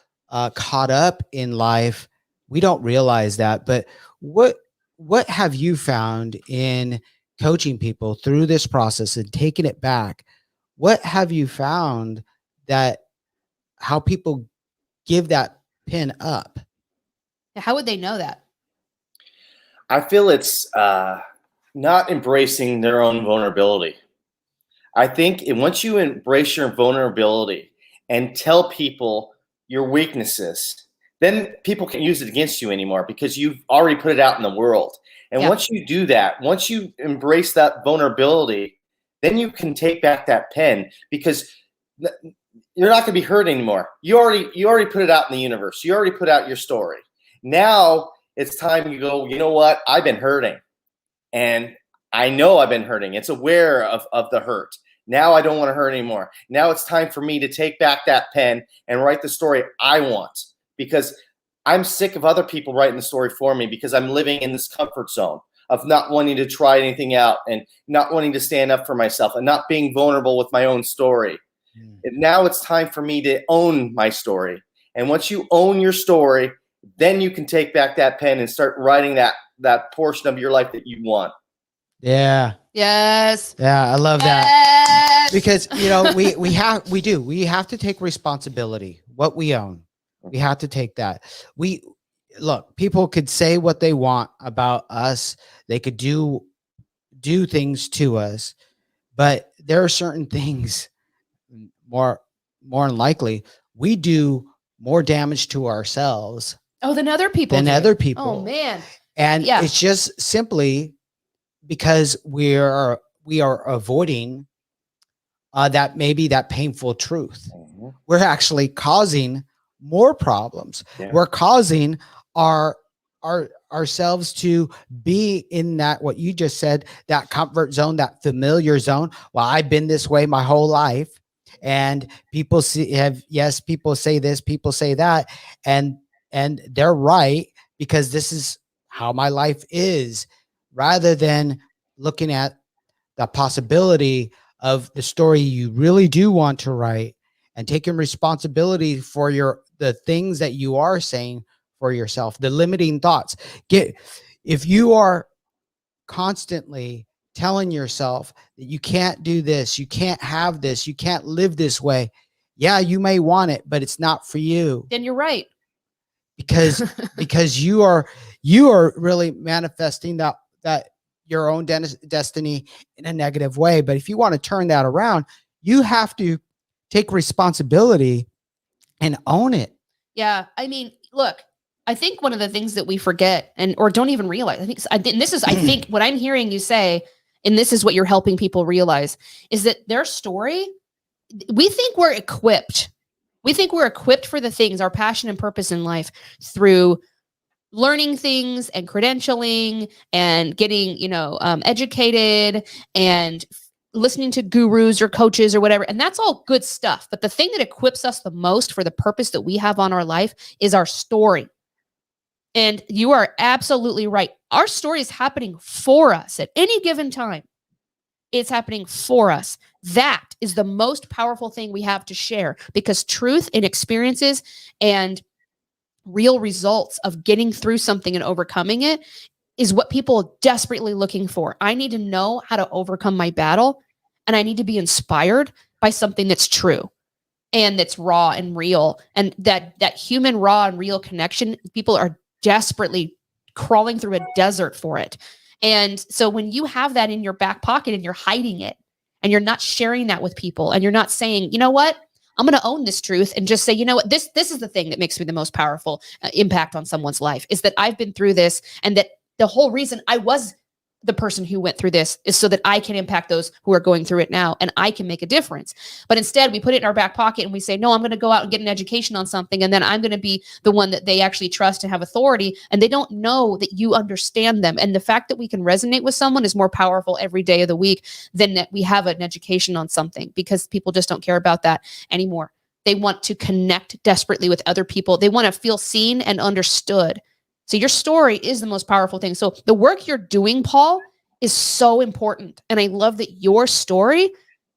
caught up in life we don't realize that. But what have you found in coaching people through this process and taking it back? What have you found that how people give that pin up? How would they know that? I feel it's not embracing their own vulnerability. I think once you embrace your vulnerability and tell people your weaknesses, then people can't use it against you anymore because you've already put it out in the world. And once you do that, once you embrace that vulnerability, then you can take back that pen, because you're not going to be hurt anymore. You already put it out in the universe. You already put out your story. Now it's time you go, you know what? I've been hurting. And I know I've been hurting. It's aware of the hurt. Now I don't want to hurt anymore. Now it's time for me to take back that pen and write the story I want, because I'm sick of other people writing the story for me, because I'm living in this comfort zone of not wanting to try anything out and not wanting to stand up for myself and not being vulnerable with my own story. And now it's time for me to own my story. And once you own your story, then you can take back that pen and start writing that portion of your life that you want. Yeah. Yes. Yeah, I love that. Because we have to take responsibility. What we own, we have to take that. People could say what they want about us. They could do things to us, but there are certain things, more than likely, we do more damage to ourselves than other people. Other people. Oh man. And it's just simply because we are avoiding that painful truth. Mhm. We're actually causing more problems. Yeah. We're causing ourselves to be in that, what you just said, that comfort zone, that familiar zone. Well, I've been this way my whole life, and people people say this, people say that, and they're right, because this is how my life is, rather than looking at the possibility of the story you really do want to write, and taking responsibility for the things that you are saying for yourself, the limiting thoughts. If you are constantly telling yourself that you can't do this, you can't have this, you can't live this way, yeah, you may want it, but it's not for you. Then you're right. Because you are really manifesting that your own destiny in a negative way. But if you want to turn that around, you have to take responsibility and own it. Yeah. I mean, look, I think one of the things that we forget or don't even realize, I think what I'm hearing you say, and this is what you're helping people realize, is that their story, we think we're equipped. We think we're equipped for the things, our passion and purpose in life, through learning things and credentialing and getting, educated and listening to gurus or coaches or whatever. And that's all good stuff. But the thing that equips us the most for the purpose that we have on our life is our story. And you are absolutely right. Our story is happening for us at any given time. It's happening for us. That is the most powerful thing we have to share, because truth and experiences and real results of getting through something and overcoming it is what people are desperately looking for. I need to know how to overcome my battle, and I need to be inspired by something that's true and that's raw and real. And that human, raw and real connection, people are desperately crawling through a desert for it. And so when you have that in your back pocket and you're hiding it and you're not sharing that with people, and you're not saying, you know what, I'm going to own this truth and just say, you know what, this is the thing that makes me the most powerful impact on someone's life, is that I've been through this, and that the whole reason I was the person who went through this is so that I can impact those who are going through it now, and I can make a difference. But instead we put it in our back pocket and we say, no, I'm going to go out and get an education on something, and then I'm going to be the one that they actually trust and have authority, and they don't know that you understand them. And the fact that we can resonate with someone is more powerful every day of the week than that we have an education on something, because people just don't care about that anymore. They want to connect desperately with other people. They want to feel seen and understood. So your story is the most powerful thing. So the work you're doing, Paul, is so important. And I love that your story,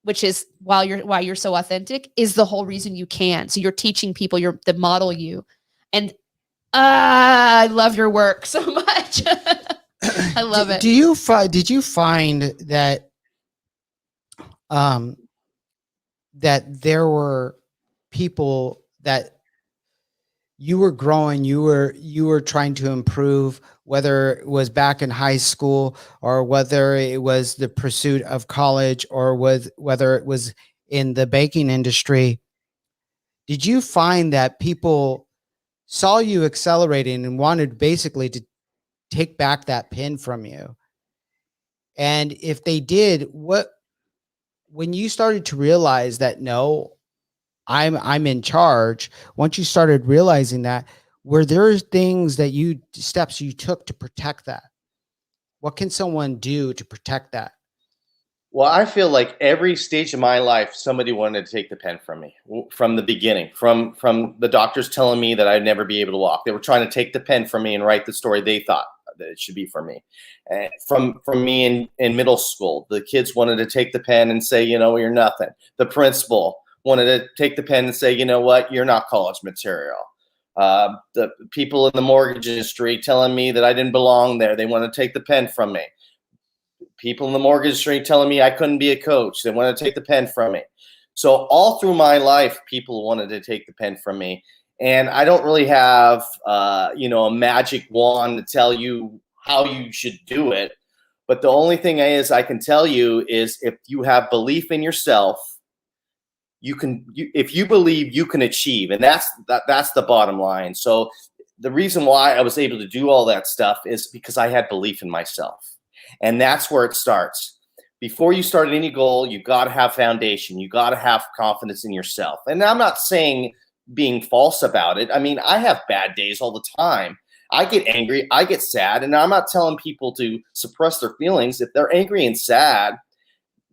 which is why you're so authentic, is the whole reason you can. So you're teaching people, you're the model you. And I love your work so much. I love it. Did you find that that there were people that you were growing, you were trying to improve, whether it was back in high school, or whether it was the pursuit of college, or whether it was in the baking industry? Did you find that people saw you accelerating and wanted basically to take back that pin from you? And if they did, when you started to realize that, no, I'm in charge, once you started realizing that, were there steps you took to protect that? What can someone do to protect that? Well, I feel like every stage of my life, somebody wanted to take the pen from me from the beginning, from the doctors telling me that I'd never be able to walk. They were trying to take the pen from me and write the story they thought that it should be for me. And from me in middle school, the kids wanted to take the pen and say, you know, you're nothing. The principal wanted to take the pen and say, you know what, you're not college material. The people in the mortgage industry telling me that I didn't belong there. They want to take the pen from me. People in the mortgage industry telling me I couldn't be a coach. They want to take the pen from me. So all through my life, people wanted to take the pen from me. And I don't really have, a magic wand to tell you how you should do it. But the only thing I can tell you is, if you have belief in yourself, if you believe, you can achieve. And that's the bottom line. So the reason why I was able to do all that stuff is because I had belief in myself. And that's where it starts. Before you start any goal, you got to have foundation. You got to have confidence in yourself. And I'm not saying being false about it. I mean, I have bad days all the time. I get angry, I get sad, and I'm not telling people to suppress their feelings. If they're angry and sad,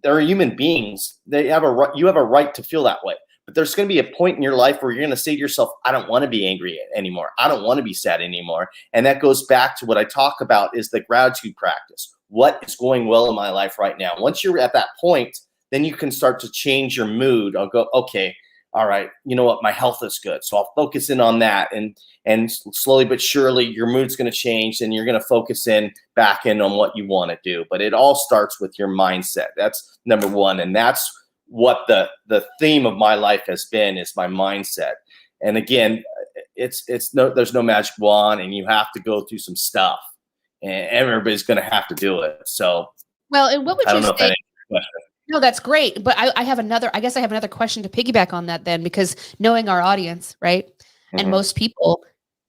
they're human beings. They have a right, you have a right to feel that way. But there's going to be a point in your life where you're going to say to yourself, I don't want to be angry anymore. I don't want to be sad anymore. And that goes back to what I talk about is the gratitude practice. What is going well in my life right now? Once you're at that point, then you can start to change your mood. I'll go, okay, all right, you know what? My health is good. So I'll focus in on that. And slowly but surely, your mood's going to change and you're going to focus back in on what you want to do. But it all starts with your mindset. That's number one. And that's what the theme of my life has been, is my mindset. And again, there's no magic wand, and you have to go through some stuff, and everybody's going to have to do it. So, well, and what would I don't you know if say? that answers your question. No, that's great. But I have another question to piggyback on that then, because knowing our audience, right? Mm-hmm. And most people,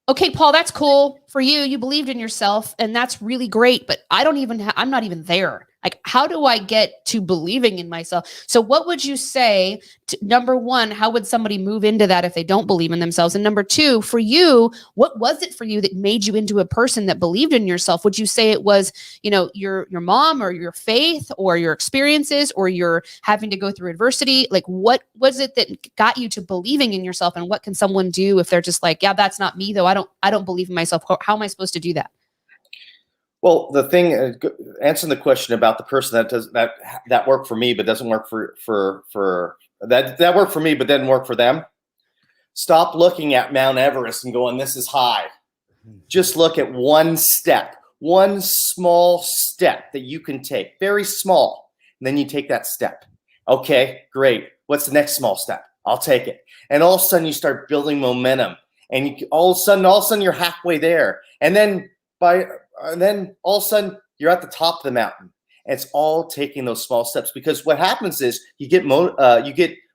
okay, Paul, that's cool for you. You believed in yourself and that's really great, but I'm not even there. Like, how do I get to believing in myself? So what would you say number one, how would somebody move into that if they don't believe in themselves? And number two, for you, what was it for you that made you into a person that believed in yourself? Would you say it was, your mom, or your faith, or your experiences, or your having to go through adversity? Like, what was it that got you to believing in yourself? And what can someone do if they're just like, yeah, that's not me though. I don't believe in myself. How am I supposed to do that? Well, the thing, answering the question about the person that worked for me but doesn't work for that worked for me but didn't work for them. Stop looking at Mount Everest and going, this is high. Just look at one small step that you can take, very small. And then you take that step. Okay, great. What's the next small step? I'll take it. And all of a sudden you start building momentum, and all of a sudden you're halfway there. And then all of a sudden you're at the top of the mountain. And it's all taking those small steps, because what happens is you get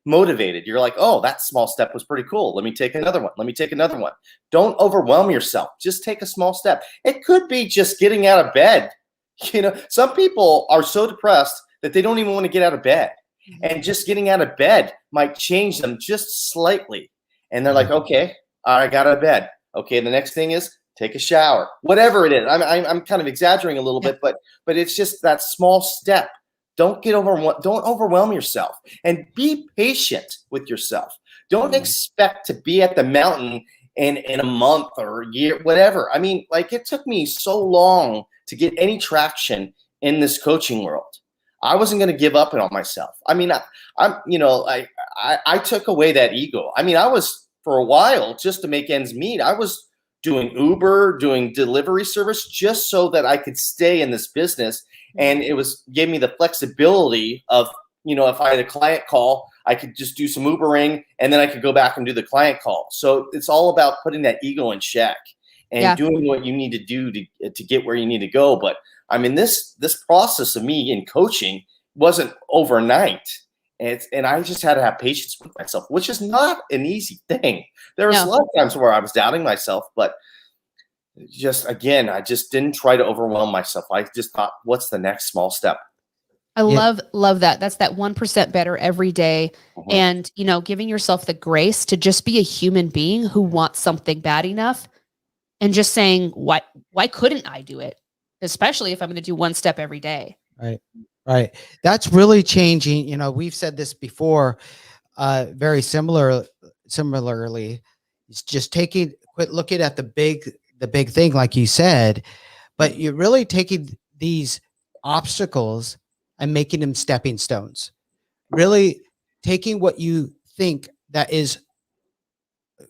motivated. You're like, oh, that small step was pretty cool. Let me take another one. Don't overwhelm yourself. Just take a small step. It could be just getting out of bed. Some people are so depressed that they don't even want to get out of bed. And just getting out of bed might change them just slightly. And they're like, okay, I got out of bed. Okay, the next thing is take a shower, whatever it is. I'm kind of exaggerating a little bit, but it's just that small step. Don't overwhelm yourself, and be patient with yourself. Don't expect to be at the mountain in a month or a year, whatever. I mean, like, it took me so long to get any traction in this coaching world. I wasn't going to give up on myself. I mean, I took away that ego. I mean, I was, for a while, just to make ends meet, I was doing Uber, doing delivery service, just so that I could stay in this business. And it gave me the flexibility of, if I had a client call, I could just do some Ubering, and then I could go back and do the client call. So it's all about putting that ego in check and doing what you need to do to get where you need to go. But I mean, this process of me in coaching wasn't overnight. And I just had to have patience with myself, which is not an easy thing. There was a lot of times where I was doubting myself, but I just didn't try to overwhelm myself. I just thought, what's the next small step? I love that. That's that 1% better every day. Mm-hmm. And, giving yourself the grace to just be a human being who wants something bad enough, and just saying, why couldn't I do it? Especially if I'm going to do one step every day. Right. That's really changing. We've said this before, very similarly. It's just quit looking at the big thing, like you said, but you're really taking these obstacles and making them stepping stones. Really taking what you think that is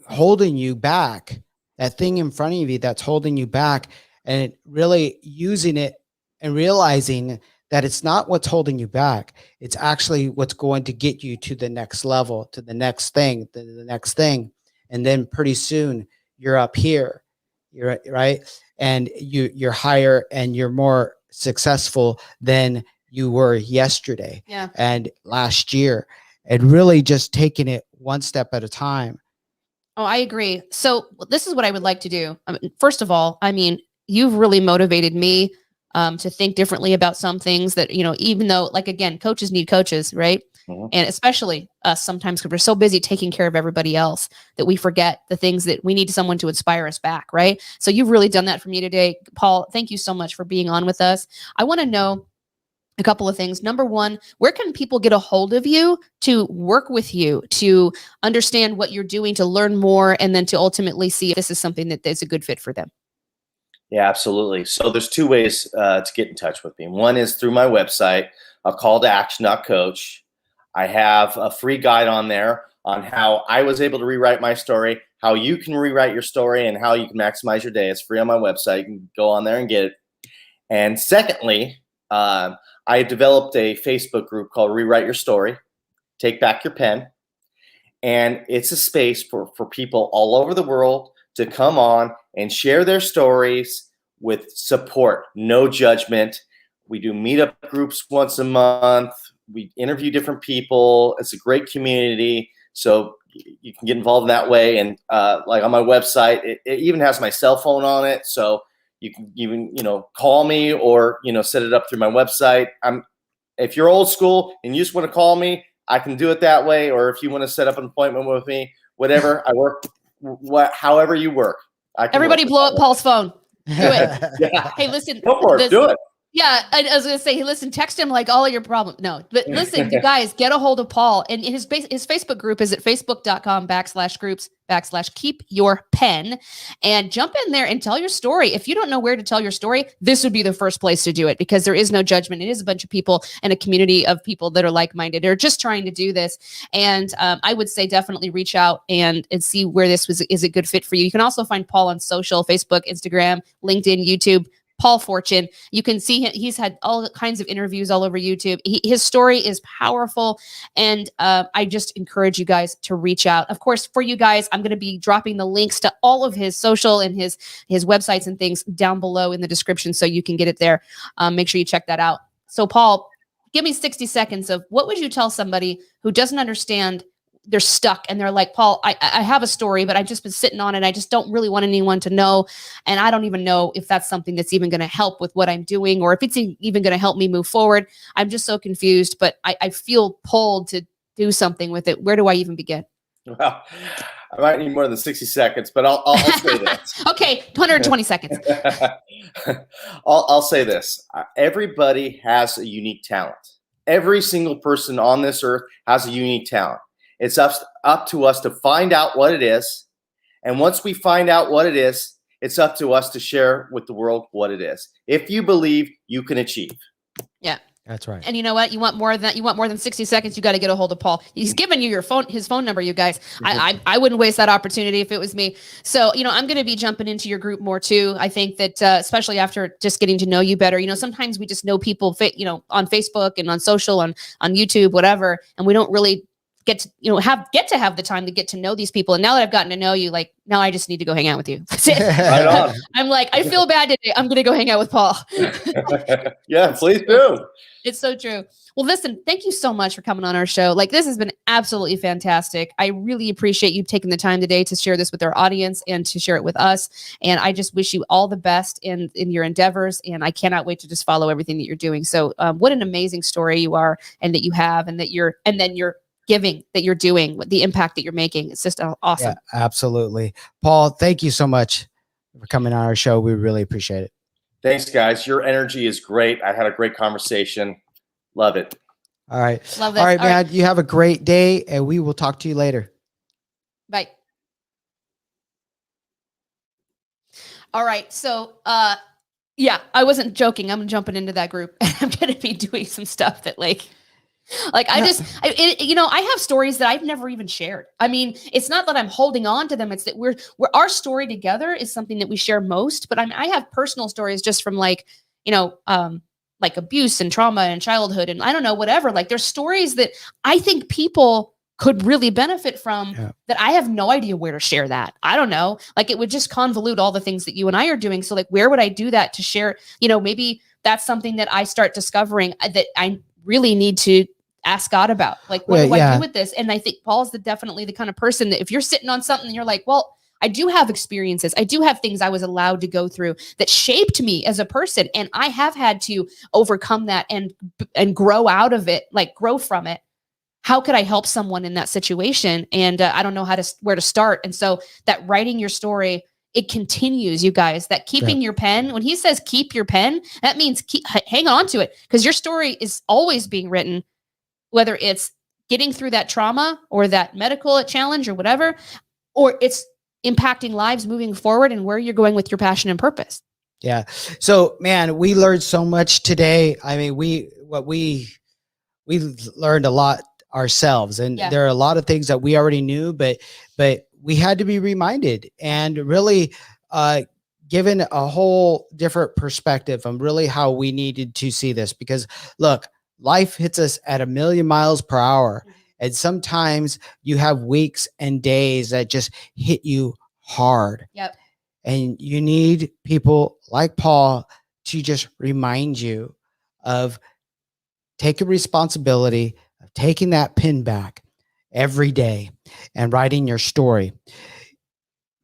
holding you back, that thing in front of you that's holding you back, and really using it and realizing that it's not what's holding you back. It's actually what's going to get you to the next level, to the next thing, to the next thing. And then pretty soon you're up here, you're right. And you're higher and you're more successful than you were yesterday and last year, and really just taking it one step at a time. Oh, I agree. So this is what I would like to do. First of all, you've really motivated me to think differently about some things that, even though, like, again, coaches need coaches, right? And especially us sometimes, because we're so busy taking care of everybody else that we forget the things that we need someone to inspire us back, right? So you've really done that for me today. Paul, thank you so much for being on with us. I want to know a couple of things. Number one, where can people get a hold of you to work with you, to understand what you're doing, to learn more, and then to ultimately see if this is something that is a good fit for them? Yeah, absolutely. So there's two ways to get in touch with me. One is through my website, a call to action.coach. I have a free guide on there on how I was able to rewrite my story, how you can rewrite your story, and how you can maximize your day. It's free on my website. You can go on there and get it. And secondly, I developed a Facebook group called Rewrite Your Story, Take Back Your Pen. And it's a space for people all over the world to come on and share their stories with support, no judgment. We do meetup groups once a month. We interview different people. It's a great community. So you can get involved in that way. And like on my website, it even has my cell phone on it. So you can even, call me or, set it up through my website. If you're old school and you just want to call me, I can do it that way. Or if you want to set up an appointment with me, whatever, I work, however you work. Everybody blow up Paul's phone. Do it. Yeah. Hey, listen. Go for it. Do it. Yeah, I was going to say, hey, listen, text him like all of your problems. No, but listen, you guys, get a hold of Paul. And his Facebook group is at facebook.com/groups/keep your pen, and jump in there and tell your story. If you don't know where to tell your story, this would be the first place to do it, because there is no judgment. It is a bunch of people and a community of people that are like-minded or just trying to do this. And I would say definitely reach out and see where this is a good fit for you. You can also find Paul on social, Facebook, Instagram, LinkedIn, YouTube. Paul Forchione. You can see him. He's had all kinds of interviews all over YouTube. His story is powerful. And I just encourage you guys to reach out. Of course, for you guys, I'm going to be dropping the links to all of his social and his websites and things down below in the description, so you can get it there. Make sure you check that out. So Paul, give me 60 seconds of what would you tell somebody who doesn't understand, they're stuck and they're like, Paul, I have a story, but I've just been sitting on it. I just don't really want anyone to know. And I don't even know if that's something that's even going to help with what I'm doing, or if it's even going to help me move forward. I'm just so confused, but I feel pulled to do something with it. Where do I even begin? Well, I might need more than 60 seconds, but I'll say this. Okay, 120 seconds. I'll say this. Everybody has a unique talent. Every single person on this earth has a unique talent. It's up to us to find out what it is. And once we find out what it is, it's up to us to share with the world what it is. If you believe, you can achieve. Yeah. That's right. And you know what? You want more than that? You want more than 60 seconds? You got to get a hold of Paul. He's given you his phone number, you guys. I wouldn't waste that opportunity if it was me. So, I'm going to be jumping into your group more too. I think that, especially after just getting to know you better, sometimes we just know people, on Facebook and on social, on YouTube, whatever, and we don't really get to have the time to get to know these people. And now that I've gotten to know you, like, now I just need to go hang out with you. That's it. Right on. I'm like, I feel bad today. I'm going to go hang out with Paul. Yeah, please do. It's so true. Well, listen, thank you so much for coming on our show. Like, this has been absolutely fantastic. I really appreciate you taking the time today to share this with our audience and to share it with us. And I just wish you all the best in your endeavors. And I cannot wait to just follow everything that you're doing. So what an amazing story you are, and that you have, and that you're giving, that you're doing, the impact that you're making. It's just awesome. Yeah, absolutely. Paul, thank you so much for coming on our show. We really appreciate it. Thanks, guys. Your energy is great. I had a great conversation. Love it. All right. Love this. All right, man. You have a great day, and we will talk to you later. Bye. All right. So, yeah, I wasn't joking. I'm jumping into that group. I'm going to be doing some stuff that I have stories that I've never even shared. I mean, it's not that I'm holding on to them. It's that our story together is something that we share most, but I have personal stories just from like abuse and trauma and childhood and I don't know, whatever. Like, there's stories that I think people could really benefit from that I have no idea where to share that. I don't know. Like, it would just convolute all the things that you and I are doing. So like, where would I do that to share? Maybe that's something that I start discovering that I really need to ask God about. Like, what do I do with this? And I think Paul's definitely the kind of person that if you're sitting on something and you're like, well, I do have experiences. I do have things I was allowed to go through that shaped me as a person. And I have had to overcome that and grow out of it, like grow from it. How could I help someone in that situation? And I don't know where to start. And so that writing your story, it continues, you guys, that keeping your pen. When he says keep your pen, that means hang on to it, because your story is always being written, whether it's getting through that trauma or that medical challenge or whatever, or it's impacting lives moving forward and where you're going with your passion and purpose. Yeah. So, man, we learned so much today. I mean, we learned a lot ourselves, and there are a lot of things that we already knew, but we had to be reminded and really given a whole different perspective on really how we needed to see this. Because look, life hits us at 1,000,000 miles per hour. And sometimes you have weeks and days that just hit you hard. Yep. And you need people like Paul to just remind you of taking responsibility, of taking that pen back every day and writing your story.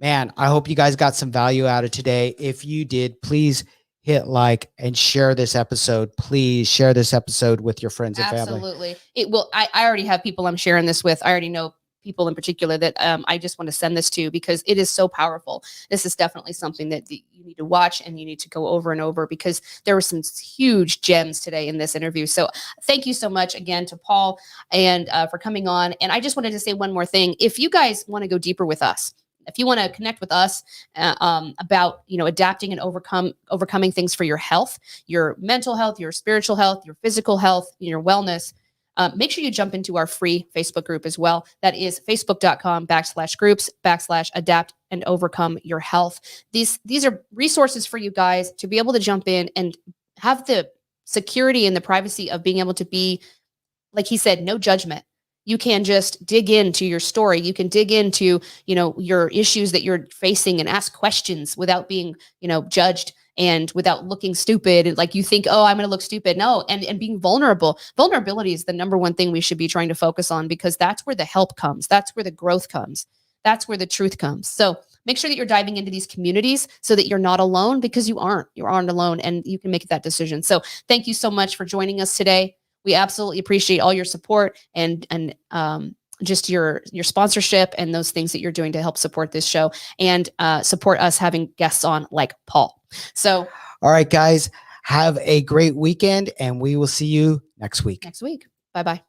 Man, I hope you guys got some value out of today. If you did, please hit like and share this episode. Please share this episode with your friends and family. Absolutely. It will. I already have people I'm sharing this with. I already know people in particular that I just want to send this to, because it is so powerful. This is definitely something that you need to watch and you need to go over and over, because there were some huge gems today in this interview. So thank you so much again to Paul and for coming on. And I just wanted to say one more thing. If you guys want to go deeper with us, if you want to connect with us about, adapting and overcoming things for your health, your mental health, your spiritual health, your physical health, your wellness, make sure you jump into our free Facebook group as well. That is facebook.com/groups/adapt and overcome your health. These are resources for you guys to be able to jump in and have the security and the privacy of being able to be, like he said, no judgment. You can just dig into your story. You can dig into, your issues that you're facing and ask questions without being, judged and without looking stupid. Like you think, oh, I'm going to look stupid. No. And being vulnerable. Vulnerability is the number one thing we should be trying to focus on, because that's where the help comes. That's where the growth comes. That's where the truth comes. So make sure that you're diving into these communities so that you're not alone, because you aren't alone, and you can make that decision. So thank you so much for joining us today. We absolutely appreciate all your support and just your sponsorship and those things that you're doing to help support this show and support us having guests on like Paul. So, all right, guys, have a great weekend, and we will see you next week. Bye-bye.